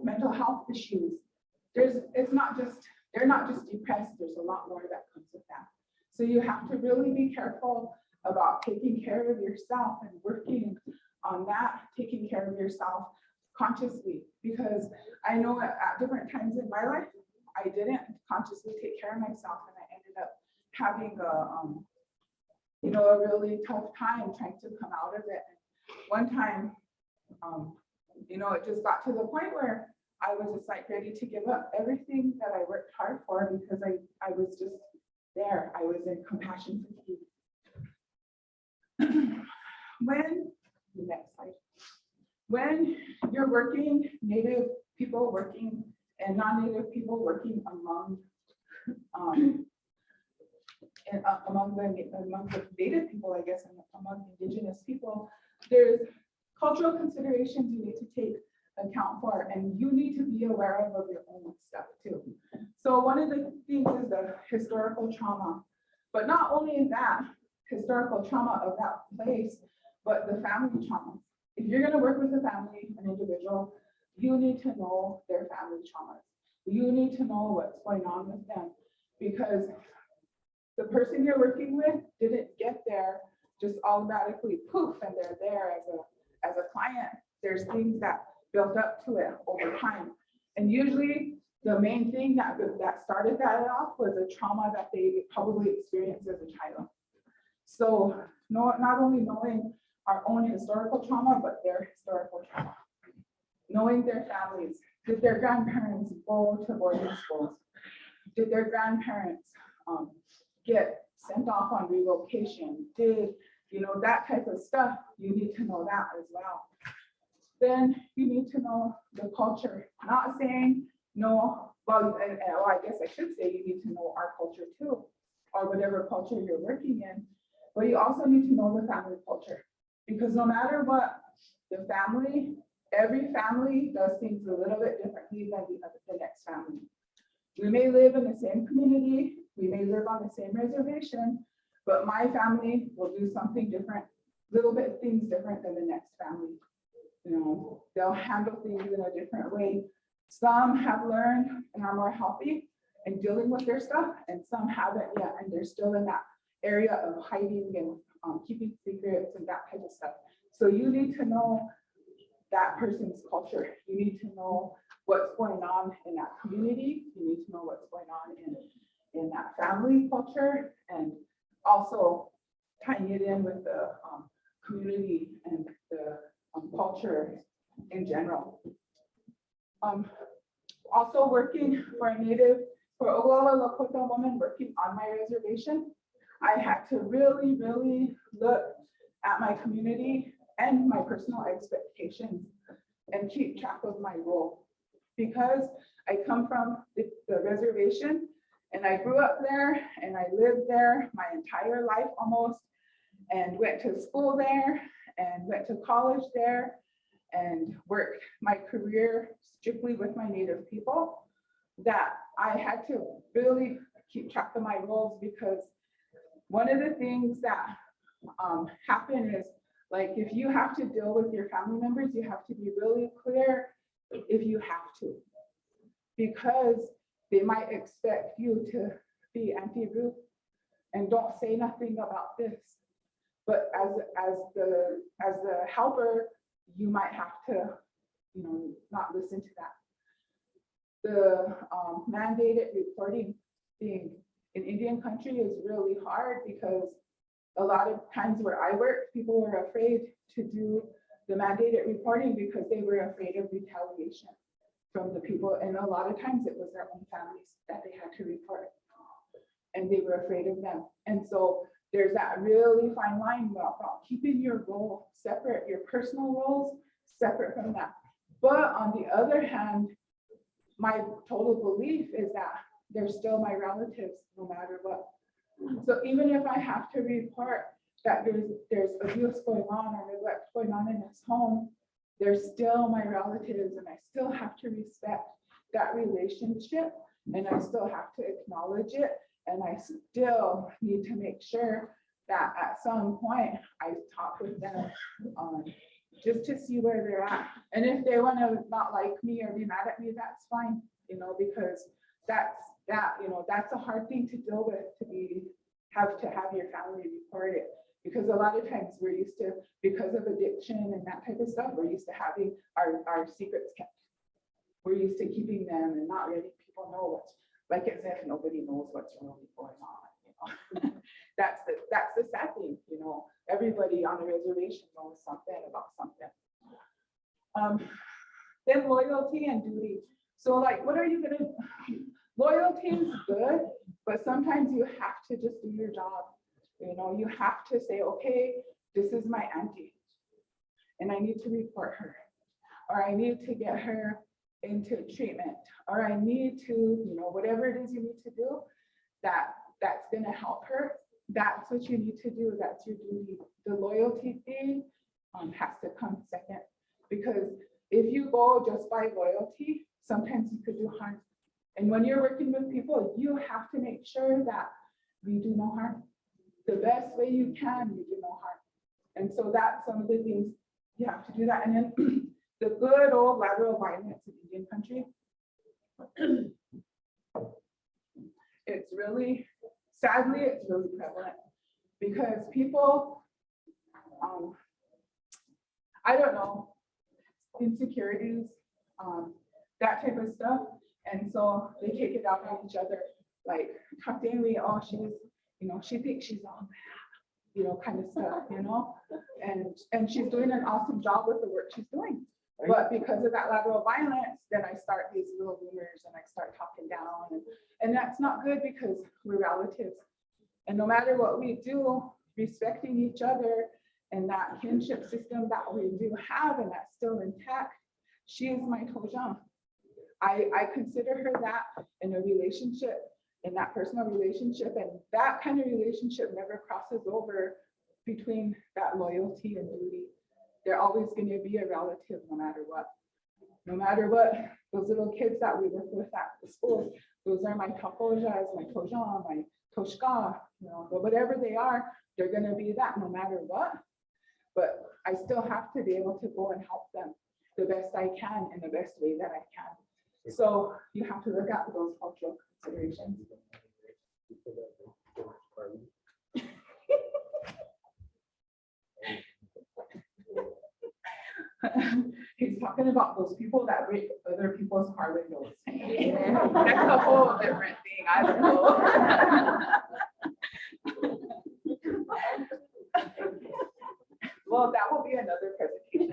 mental health issues, they're not just depressed. There's a lot more that comes with that. So you have to really be careful about taking care of yourself and working on that, taking care of yourself consciously, because I know at different times in my life, I didn't consciously take care of myself and I ended up having a really tough time trying to come out of it. And one time, it just got to the point where I was just like ready to give up everything that I worked hard for because I was just there. I was in compassion fatigue. When you're working, Native people working and non-Native people working among the Native people, I guess, and among Indigenous people, there's cultural considerations you need to take account for, and you need to be aware of your own stuff too. So one of the things is the historical trauma, but not only that, historical trauma of that place, but the family trauma. If you're gonna work with a family, an individual, you need to know their family traumas. You need to know what's going on with them, because the person you're working with didn't get there just automatically poof, and they're there as a client. There's things that built up to it over time. And usually the main thing that started that off was a trauma that they probably experienced as a child. So not only knowing our own historical trauma, but their historical trauma. Knowing their families. Did their grandparents go to boarding schools? Did their grandparents get sent off on relocation? Did, that type of stuff, you need to know that as well. Then you need to know the culture. Not saying no, well, I guess I should say you need to know our culture too, or whatever culture you're working in, but you also need to know the family culture. Because no matter what, every family does things a little bit differently than the next family. We may live in the same community, we may live on the same reservation, but my family will do something different, little bit things different than the next family. They'll handle things in a different way. Some have learned and are more healthy in dealing with their stuff, and some haven't yet, and they're still in that area of hiding and keeping secrets and that type of stuff. So you need to know that person's culture. You need to know what's going on in that community. You need to know what's going on in that family culture, and also tying it in with the community and the culture in general. Also working for Oglala Lakota woman working on my reservation, I had to really, really look at my community and my personal expectations and keep track of my role. Because I come from the reservation and I grew up there and I lived there my entire life almost, and went to school there and went to college there and worked my career strictly with my Native people, that I had to really keep track of my roles. Because one of the things that happen is, like, if you have to deal with your family members, you have to be really clear if you have to, because they might expect you to be anti-group and don't say nothing about this. But as the helper, you might have to, not listen to that. The mandated reporting thing in Indian country is really hard, because a lot of times where I work, people were afraid to do the mandated reporting because they were afraid of retaliation from the people. And a lot of times it was their own families that they had to report, and they were afraid of them. And so there's that really fine line about keeping your role separate, your personal roles separate from that. But on the other hand, my total belief is that they're still my relatives no matter what. So even if I have to report that there's abuse going on or neglect going on in this home, they're still my relatives, and I still have to respect that relationship, and I still have to acknowledge it, and I still need to make sure that at some point I talk with them just to see where they're at. And if they want to not like me or be mad at me, that's fine, because that's a hard thing to deal with, have your family report it. Because a lot of times we're used to, because of addiction and that type of stuff, we're used to having our secrets kept. We're used to keeping them and not letting people know like as if nobody knows what's really going on. That's the sad thing, everybody on the reservation knows something about something. Then loyalty and duty. So like, what are you gonna, loyalty is good, but sometimes you have to just do your job. You have to say, okay, this is my auntie, and I need to report her, or I need to get her into treatment, or I need to, whatever it is you need to do, that's gonna help her. That's what you need to do. That's your duty. The loyalty thing has to come second, because if you go just by loyalty, sometimes you could do harm. And when you're working with people, you have to make sure that we do no harm. the best way you can, you do no harm. And so that's some of the things you have to do that. And then the good old lateral violence in Indian country. It's really, sadly, it's really prevalent because people, I don't know, insecurities, that type of stuff. And so they take it out on each other, like, oh, she's, you know, she thinks she's all that, you know, kind of stuff, you know, and she's doing an awesome job with the work she's doing. But because of that lateral violence, then I start these little rumors and I start talking down. And that's not good because we're relatives. And no matter what we do, respecting each other and that kinship system that we do have, and that's still intact, she is my Tojan. I consider her that in a relationship, in that personal relationship, and that kind of relationship never crosses over between that loyalty and duty. They're always going to be a relative no matter what. No matter what, those little kids that we work with at the schools, those are my tapojas, my tojan, my toshka, you know, but whatever they are, they're going to be that no matter what. But I still have to be able to go and help them the best I can in the best way that I can. So you have to look at those cultural considerations. He's talking about those people that break other people's car windows. That's a whole different thing. I don't know. Well, that will be another presentation.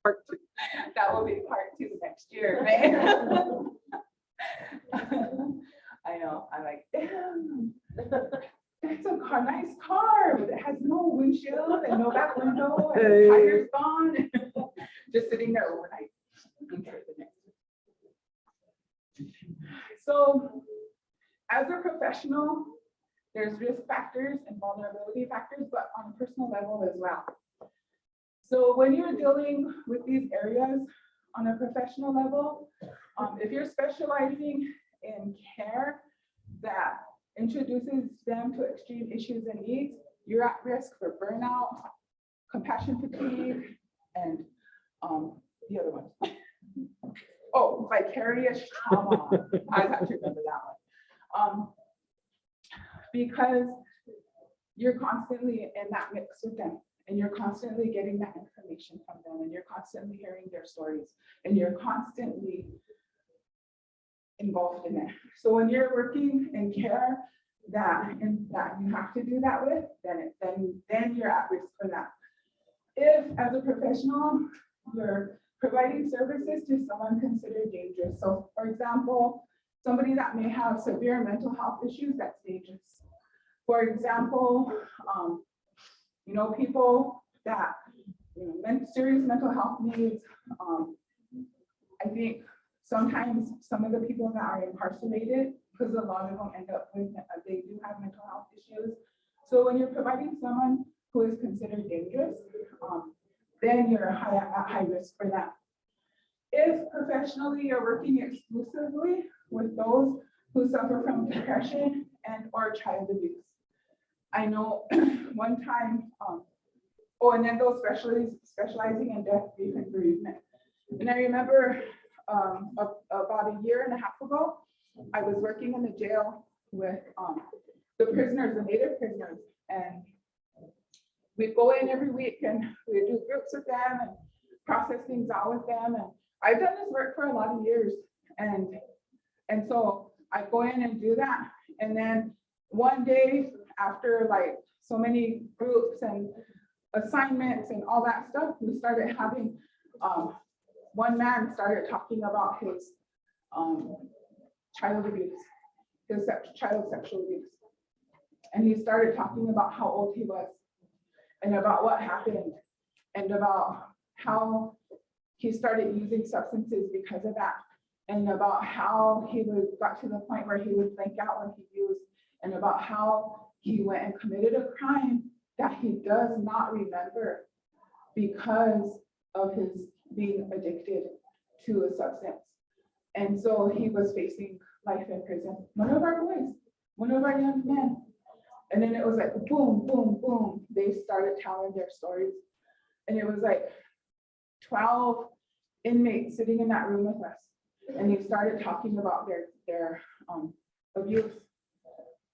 Part 2. That will be part 2 next year, right? I know. I'm like, damn. That's a car, nice car, but it has no windshield and no back window and the tire's gone. Just sitting there overnight. So as a professional, there's risk factors and vulnerability factors, but on a personal level as well. So when you're dealing with these areas on a professional level, if you're specializing in care that introduces them to extreme issues and needs, you're at risk for burnout, compassion fatigue, and the other one. Oh, vicarious trauma. I have to remember that one. Because you're constantly in that mix with them, and you're constantly getting that information from them, and you're constantly hearing their stories, and you're constantly involved in it. So when you're working in care that you have to do that with, then you're at risk for that. If as a professional, you're providing services to someone considered dangerous. So for example, somebody that may have severe mental health issues, that's dangerous. For example, you know, people that, you know, serious mental health needs. I think sometimes some of the people that are incarcerated, because a lot of them end up with, they do have mental health issues. So when you're providing someone who is considered dangerous, then you're at high risk for that. If professionally you're working exclusively with those who suffer from depression and or child abuse. I know one time, and then those specializing in death, grief, and bereavement. And I remember about a year and a half ago, I was working in the jail with the prisoners, the native prisoners, and we'd go in every week and we'd do groups with them and process things out with them. And I've done this work for a lot of years, and so I go in and do that. And then one day, after like so many groups and assignments and all that stuff, we started having, one man started talking about his child abuse, his child sexual abuse. And he started talking about how old he was and about what happened and about how he started using substances because of that, and about how he got to the point where he would blank out when he used, and about how he went and committed a crime that he does not remember because of his being addicted to a substance. And so he was facing life in prison. One of our boys one of our young men. And then it was like boom, boom, boom. They started telling their stories. And it was like 12 inmates sitting in that room with us. And they started talking about their abuse.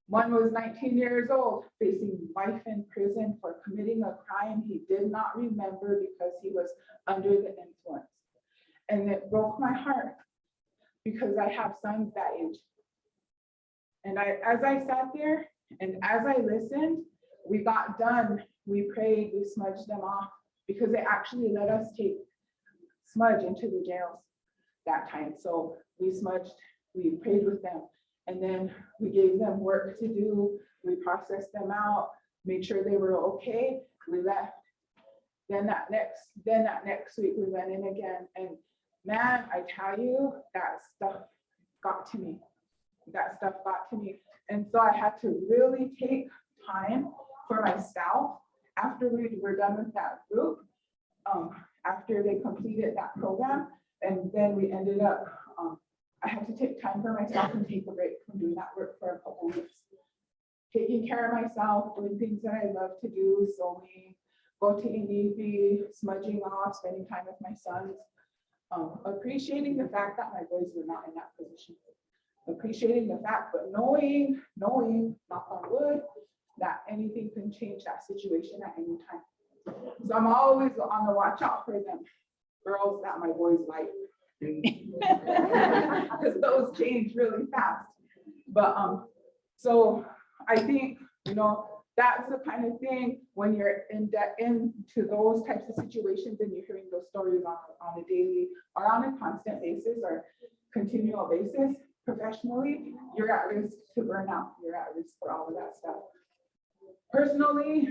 One was 19 years old, facing life in prison for committing a crime he did not remember because he was under the influence. And it broke my heart because I have sons that age. And as I sat there and as I listened, we got done, we prayed, we smudged them off because they actually let us take smudge into the jails that time. So we smudged, we prayed with them, and then we gave them work to do. We processed them out, made sure they were okay. We left. Then that next week we went in again, and man, I tell you, that stuff got to me. That stuff got to me. And so I had to really take time for myself after we were done with that group, after they completed that program. And then we ended up, I had to take time for myself and take a break from doing that work for a couple of weeks. Taking care of myself, doing things that I love to do, sewing, go to EDP, smudging off, spending time with my sons, appreciating the fact that my boys were not in that position. Appreciating the fact, but knowing, knock on wood, that anything can change that situation at any time. So I'm always on the watch out for them girls that my boys like. Because those change really fast. But so I think, you know, that's the kind of thing when you're into those types of situations and you're hearing those stories on a daily or on a constant basis or continual basis. Professionally, you're at risk to burn out. You're at risk for all of that stuff. Personally,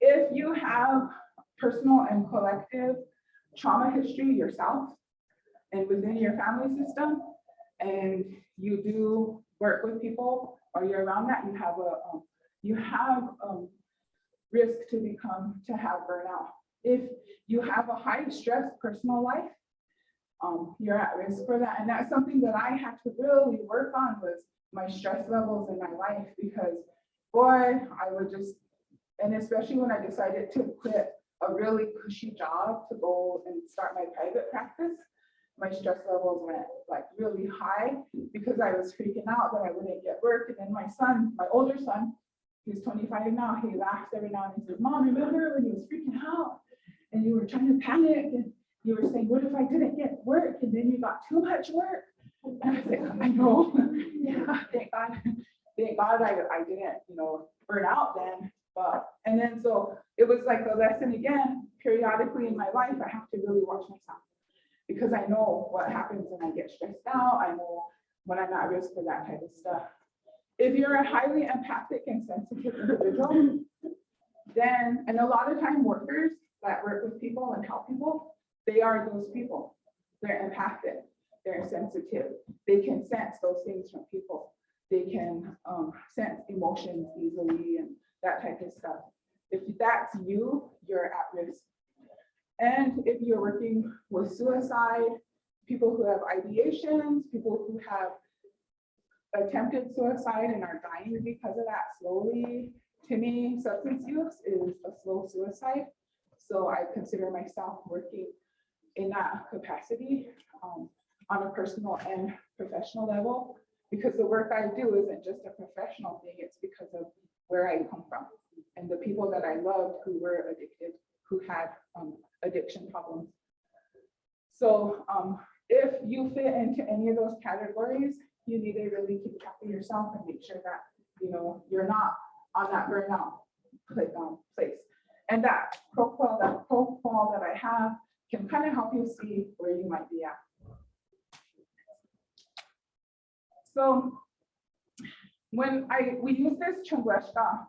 if you have personal and collective trauma history yourself and within your family system, and you do work with people or you're around that, you have risk to have burnout. If you have a high stress personal life, you're at risk for that. And that's something that I had to really work on, was my stress levels in my life, because boy, I would just, and especially when I decided to quit a really cushy job to go and start my private practice, my stress levels went like really high because I was freaking out that I wouldn't get work. And then my son, my older son, he's 25 now, he laughs every now and then. He says, Mom, remember when you was freaking out and you were trying to panic and you were saying, what if I didn't get work? And then you got too much work. And I said, I know. Yeah, thank God. Thank God I didn't, burn out then. But, and then so it was like a lesson again, periodically in my life, I have to really watch myself because I know what happens when I get stressed out. I know when I'm at risk for that type of stuff. If you're a highly empathic and sensitive individual, then, and a lot of time workers that work with people and help people, they are those people. They're empathic, they're sensitive. They can sense those things from people. They can sense emotions easily and that type of stuff. If that's you, you're at risk. And if you're working with suicide, people who have ideations, people who have attempted suicide and are dying because of that slowly, to me, substance use is a slow suicide. So I consider myself working in that capacity on a personal and professional level, because the work I do isn't just a professional thing, it's because of where I come from and the people that I loved who were addicted, who had addiction problems. So if you fit into any of those categories, you need to really keep track of yourself and make sure that you're not on that burnout place. And that profile that I have can kind of help you see where you might be at. So when we use this Chungweshta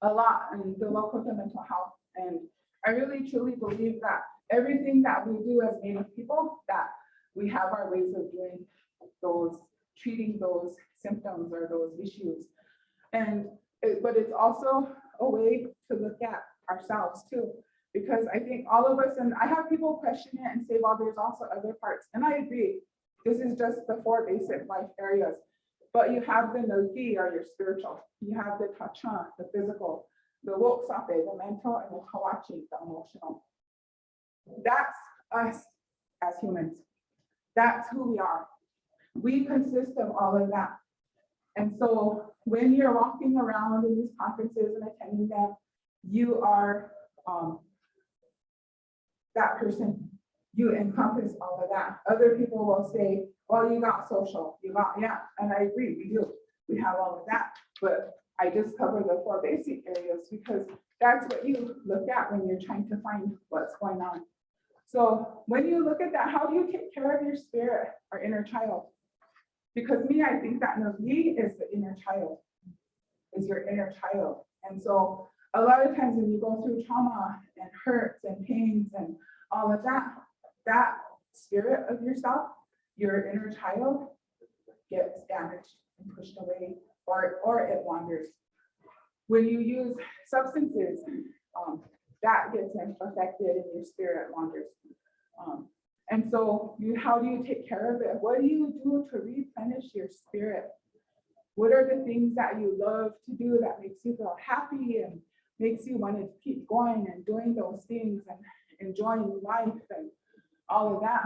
a lot in the Lakota mental health, and I really truly believe that everything that we do as Native people, that we have our ways of doing those, treating those symptoms or those issues. But it's also a way to look at ourselves too, because I think all of us, and I have people question it and say, well, there's also other parts. And I agree, this is just the 4 basic life areas. But you have the Nagi, or your spiritual. You have the Tacha, the physical, the Woyaksape, the mental, and the Kawachi, the emotional. That's us as humans. That's who we are. We consist of all of that. And so when you're walking around in these conferences and attending them, you are that person. You encompass all of that. Other people will say, well, you got social, you got, yeah, and I agree, we do. We have all of that, but I just cover the 4 basic areas because that's what you look at when you're trying to find what's going on. So when you look at that, how do you take care of your spirit or inner child? Because me, I think that Nagi is the inner child, is your inner child. And so a lot of times when you go through trauma and hurts and pains and all of that, that spirit of yourself, your inner child, gets damaged and pushed away, or it wanders. When you use substances, that gets affected and your spirit wanders. And so how do you take care of it? What do you do to replenish your spirit? What are the things that you love to do that makes you feel happy and makes you want to keep going and doing those things and enjoying life and all of that?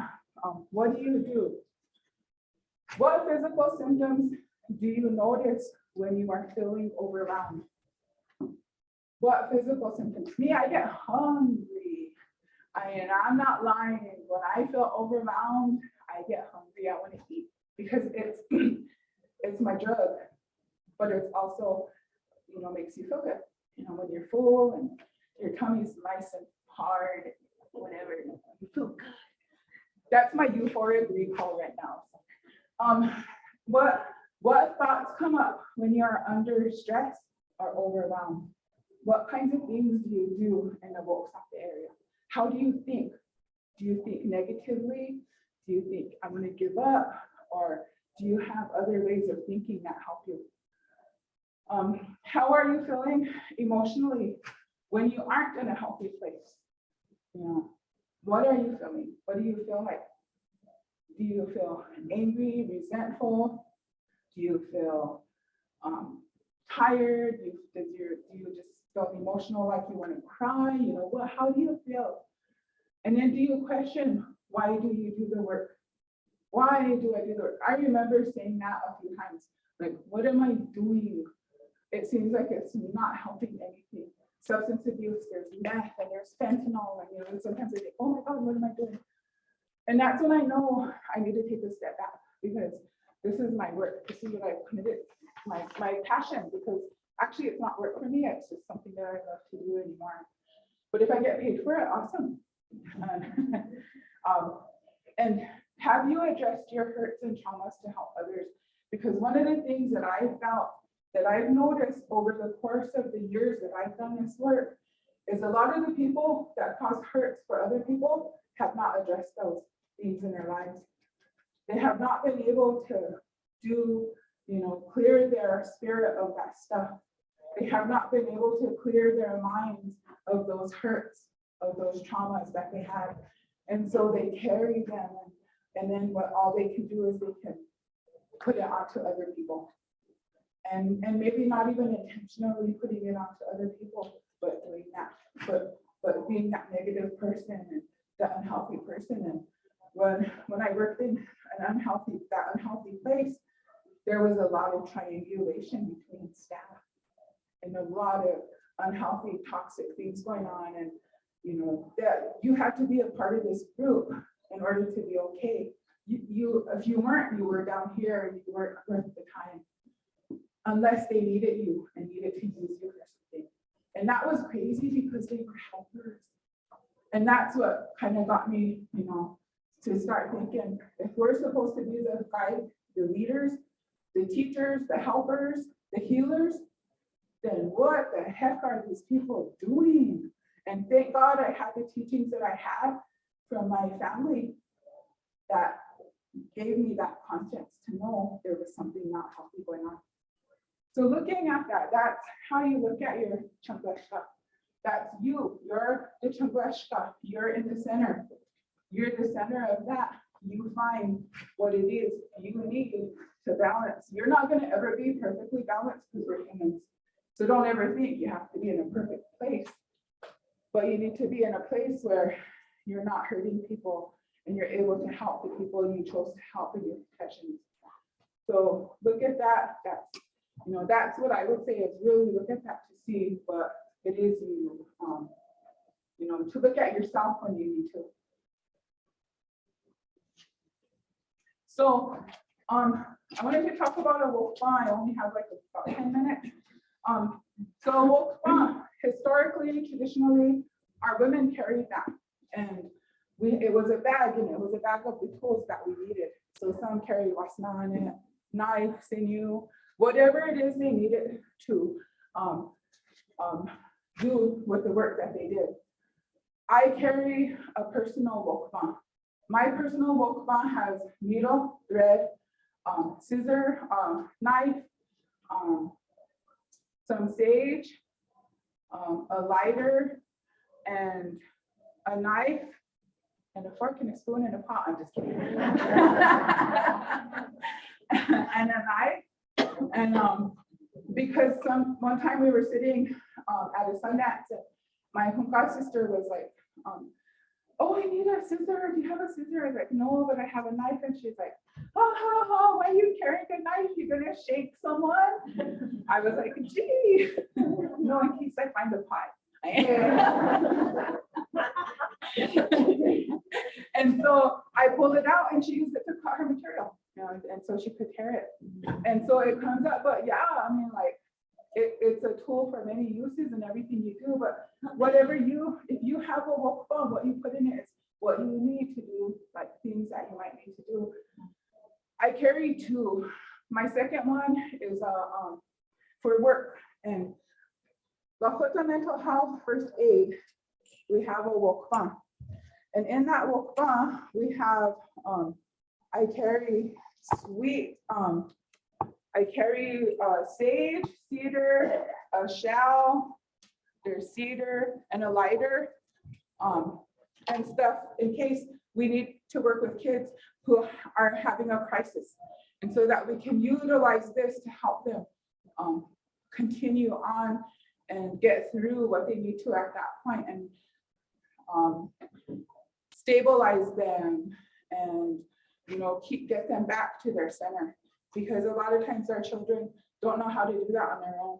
What do you do? What physical symptoms do you notice when you are feeling overwhelmed? What physical symptoms? Me, I get hungry. I'm not lying. When I feel overwhelmed, I get hungry. I want to eat because it's my drug, but it's also, makes you feel good. When you're full and your tummy's nice and hard, whatever, you feel good. That's my euphoric recall right now. What thoughts come up when you're under stress or overwhelmed? What kinds of things do you do in the Woyaksape area? How do you think? Do you think negatively? Do you think I'm going to give up? Or do you have other ways of thinking that help you? How are you feeling emotionally when you aren't in a healthy place? What are you feeling? What do you feel like? Do you feel angry, resentful? Do you feel tired? Do you just feel emotional, like you want to cry? How do you feel? And then do you question, why do you do the work? Why do I do the work? I remember saying that a few times, like, what am I doing? It seems like it's not helping anything. Substance abuse, there's meth and there's fentanyl, and sometimes I think, oh my God, what am I doing? And that's when I know I need to take a step back, because this is my work. This is what I've committed, my passion, because actually it's not work for me. It's just something that I love to do anymore. But if I get paid for it, awesome. And have you addressed your hurts and traumas to help others? Because one of the things that I felt, that I've noticed over the course of the years that I've done this work, is a lot of the people that cause hurts for other people have not addressed those things in their lives. They have not been able to clear their spirit of that stuff. They have not been able to clear their minds of those hurts, of those traumas that they had. And so they carry them, and then all they can do is they can put it onto other people. And maybe not even intentionally putting it onto other people, but doing that, but being that negative person and that unhealthy person. And when I worked in that unhealthy place, there was a lot of triangulation between staff and a lot of unhealthy, toxic things going on. And that you had to be a part of this group in order to be okay. If you weren't, you were down here and you weren't worth the time, unless they needed you and needed to use you for something. And that was crazy because they were helpers. And that's what kind of got me, to start thinking, if we're supposed to be the guide, the leaders, the teachers, the helpers, the healers, then what the heck are these people doing? And thank God I had the teachings that I had from my family that gave me that conscience to know there was something not healthy going on. So looking at that, that's how you look at your Changueshka. That's you, you're the Changueshka, you're in the center. You're the center of that. You find what it is you need to balance. You're not going to ever be perfectly balanced because we're humans. So don't ever think you have to be in a perfect place, but you need to be in a place where you're not hurting people and you're able to help the people you chose to help in your professions. So look at that. That's what I would say is really look at that to see what it is to look at yourself when you need to. So I wanted to talk about a wokpa. I only have like about 10 minutes. So wokpa, historically, traditionally, our women carried that. And it was a bag, and it was a bag of the tools that we needed. So some carried wasna, knife, sinew, whatever it is they needed to do with the work that they did. I carry a personal wokpa. My personal wokpa has needle, thread, scissor, knife, some sage, a lighter, and a knife, and a fork and a spoon and a pot. I'm just kidding. And a knife. And because one time we were sitting at a Sundance, and my Hmuya sister was like, oh, I need a scissor. Do you have a scissor? I was like, no, but I have a knife. And she's like, why are you carrying a knife? You're gonna shake someone? I was like, gee, no, in case I find a pot. And so I pulled it out and she used it to cut her material, and so she could tear it. And so it comes up, but yeah, I mean, like, it's a tool for many uses and everything you do, but if you have a wokpa, what you put in it is what you need to do, like things that you might need to do. I carry two. My second one is for work, and Lakota mental health first aid, we have a wokpa. And in that wokpa, we have, I carry sage, cedar, a shell, there's cedar, and a lighter, and stuff in case we need to work with kids who are having a crisis. And so that we can utilize this to help them continue on and get through what they need to at that point, and stabilize them and get them back to their center. Because a lot of times our children don't know how to do that on their own.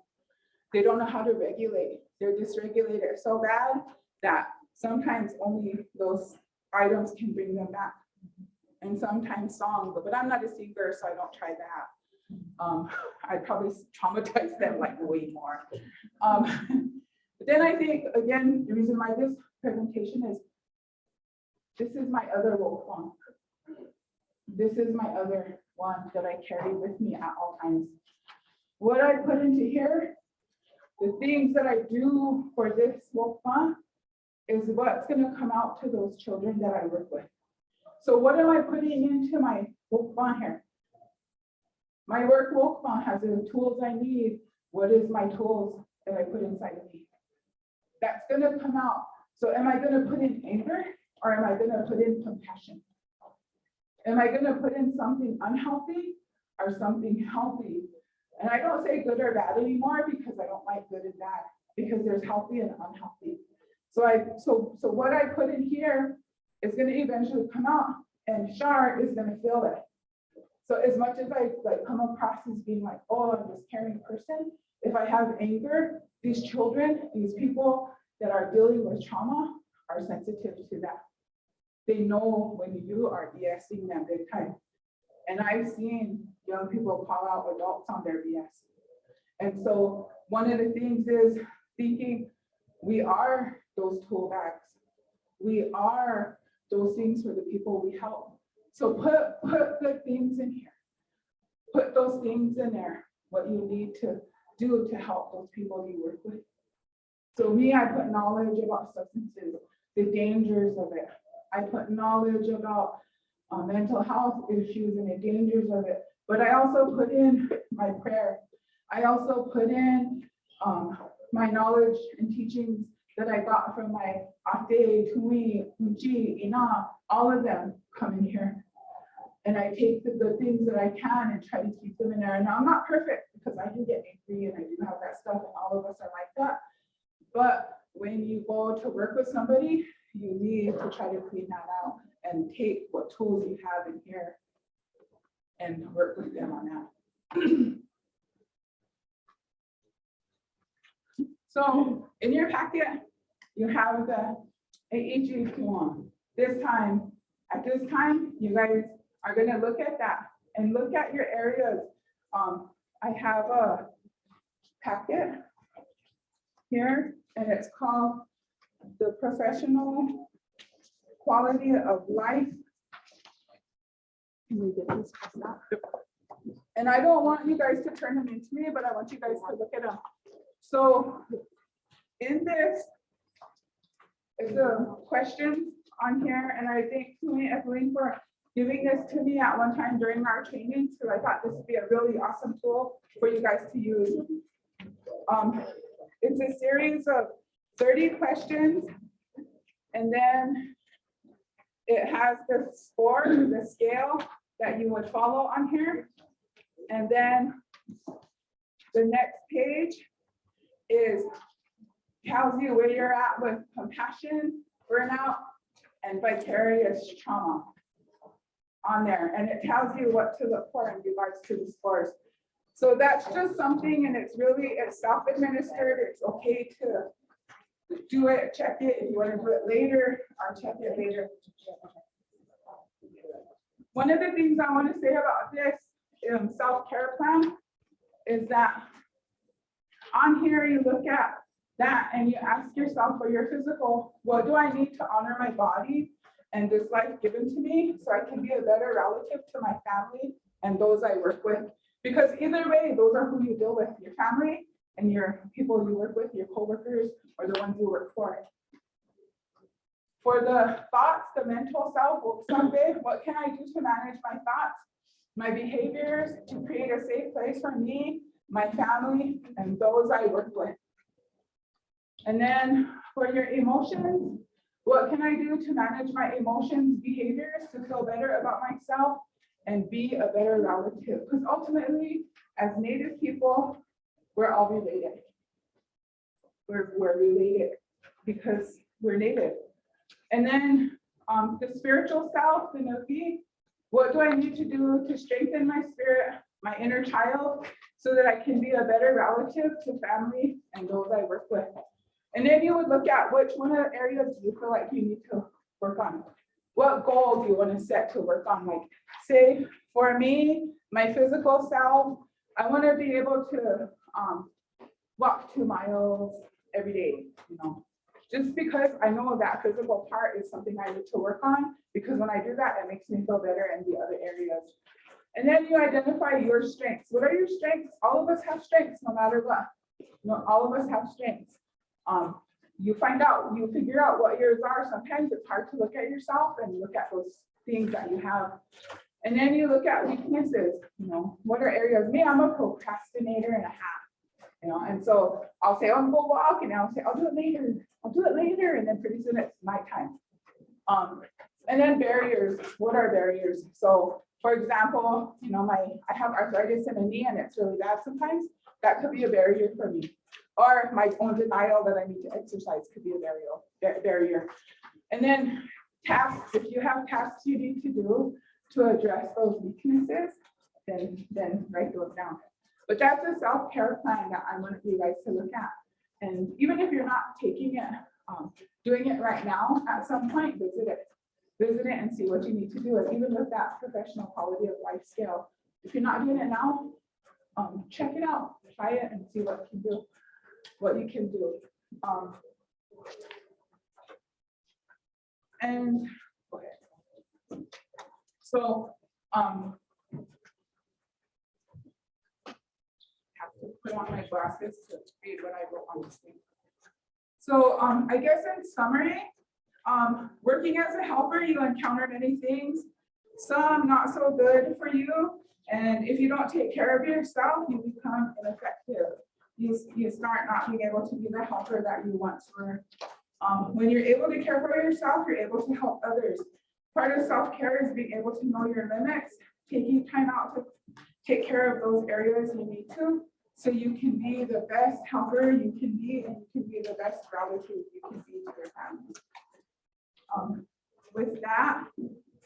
They don't know how to regulate. They're dysregulated so bad that sometimes only those items can bring them back. And sometimes song, but I'm not a singer, so I don't try that. I'd probably traumatize them like way more. But then I think, again, the reason why this presentation is, this is my other wokpa. This is my other one that I carry with me at all times. What I put into here, the things that I do for this wokpa is what's going to come out to those children that I work with. So what am I putting into my wokpa here? My work wokpa has the tools I need. What is my tools that I put inside of me? That's going to come out. So am I going to put in anger, or am I going to put in compassion? Am I going to put in something unhealthy or something healthy? And I don't say good or bad anymore, because I don't like good and bad, because there's healthy and unhealthy. So what I put in here is going to eventually come out, and Shar is going to feel it. So as much as I come across as being like, oh, I'm this caring person, if I have anger, these children, these people that are dealing with trauma are sensitive to that. They know when you are BSing them big time. And I've seen young people call out adults on their BS. And so one of the things is thinking we are those tool bags. We are those things for the people we help. So put good things in here. Put those things in there, what you need to do to help those people you work with. So me, I put knowledge about substances, the dangers of it. I put knowledge about mental health issues and the dangers of it. But I also put in my prayer. I also put in my knowledge and teachings that I got from my Ate, Tui, Uji, Ina, all of them come in here. And I take the good things that I can and try to keep them in there. And I'm not perfect because I do get angry and I do have that stuff, and all of us are like that. But when you go to work with somebody, you need to try to clean that out and take what tools you have in here and work with them on that. So in your packet, you have the AEG form. At this time, you guys are gonna look at that and look at your areas. I have a packet here, and it's called the Professional Quality of Life. Can we get this past that? And I don't want you guys to turn them into me, but I want you guys to look at them. So in this is a question on here, and I thank Ethleen for giving this to me at one time during our trainings, because I thought this would be a really awesome tool for you guys to use. It's a series of 30 questions, and then it has the score, the scale that you would follow on here. And then the next page tells you where you're at with compassion, burnout, and vicarious trauma on there. And it tells you what to look for in regards to the scores. So that's just something, and it's self-administered. It's okay to do it, check it. If you want to do it later, or check it later. One of the things I want to say about this self-care plan is that on here you look at that and you ask yourself for your physical, what do I need to honor my body and this life given to me so I can be a better relative to my family and those I work with? Because either way, those are who you deal with, your family and your people you work with, your coworkers, or the ones you work for. For the thoughts, the mental self, Woyaksape, what can I do to manage my thoughts, my behaviors, to create a safe place for me, my family, and those I work with? And then for your emotions, what can I do to manage my emotions, behaviors, to feel better about myself and be a better relative? Because ultimately, as Native people, we're all related. We're related because we're Native. And then the spiritual self, the Nagi, what do I need to do to strengthen my spirit, my inner child, so that I can be a better relative to family and those I work with? And then you would look at which one of the areas do you feel like you need to work on? What goal do you want to set to work on? Like, say, for me, my physical self, I want to be able to walk 2 miles every day, just because I know that physical part is something I need to work on, because when I do that, it makes me feel better in the other areas. And then you identify your strengths. What are your strengths? All of us have strengths, no matter what. All of us have strengths. You figure out what yours are. Sometimes it's hard to look at yourself and look at those things that you have. And then you look at weaknesses. What are areas? Me, I'm a procrastinator and a half. And so I'll say, I'll go walk, and I'll say, I'll do it later. I'll do it later. And then pretty soon it's nighttime. And then barriers. What are barriers? So for example, I have arthritis in a knee and it's really bad sometimes. That could be a barrier for me. Or my own denial that I need to exercise could be a barrier. And then tasks. If you have tasks you need to do to address those weaknesses, then write those down. But that's a self-care plan that I want you guys to look at. And even if you're not taking it, doing it right now, at some point, visit it and see what you need to do. And even with that professional quality of life scale, if you're not doing it now, check it out, try it and see what you can do. And go ahead. So have to put on my glasses to read what I wrote on this thing. So I guess in summary, working as a helper, you encounter many things, some not so good for you. And if you don't take care of yourself, you become ineffective. You start not being able to be the helper that you once were. When you're able to care for yourself, you're able to help others. Part of self-care is being able to know your limits, taking time out to take care of those areas you need to, so you can be the best helper you can be, and you can be the best gratitude you can be to your family. With that,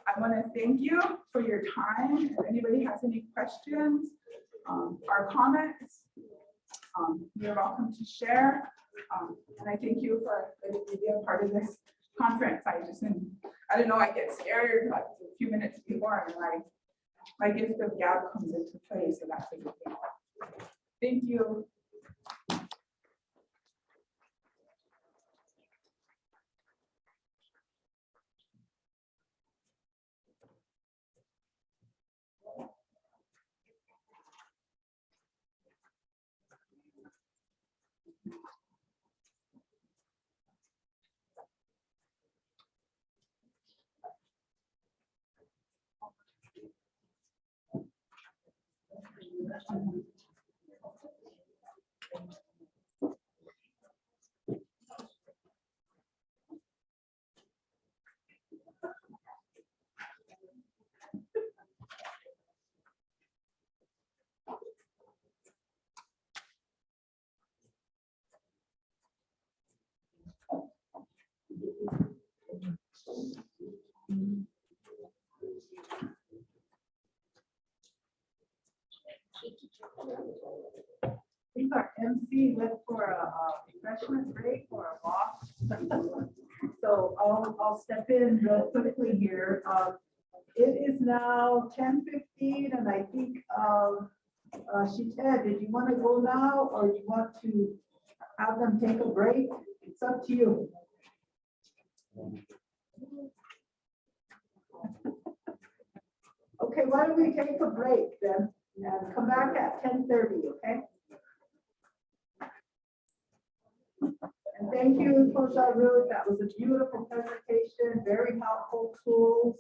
I want to thank you for your time. If anybody has any questions or comments, you're welcome to share. And I thank you for letting me be a part of this conference. I didn't know I get scared like a few minutes before, and my gift of gab comes into play, so that's a good thing. Thank you. I think our MC went for a refreshment break or a walk. So I'll step in real quickly here. It is now 10:15, and I think Shited, did you want to go now, or do you want to have them take a break? It's up to you. Okay, why don't we take a break then and come back at 10:30, okay? And thank you, Coach Ruth. That was a beautiful presentation, very helpful tools.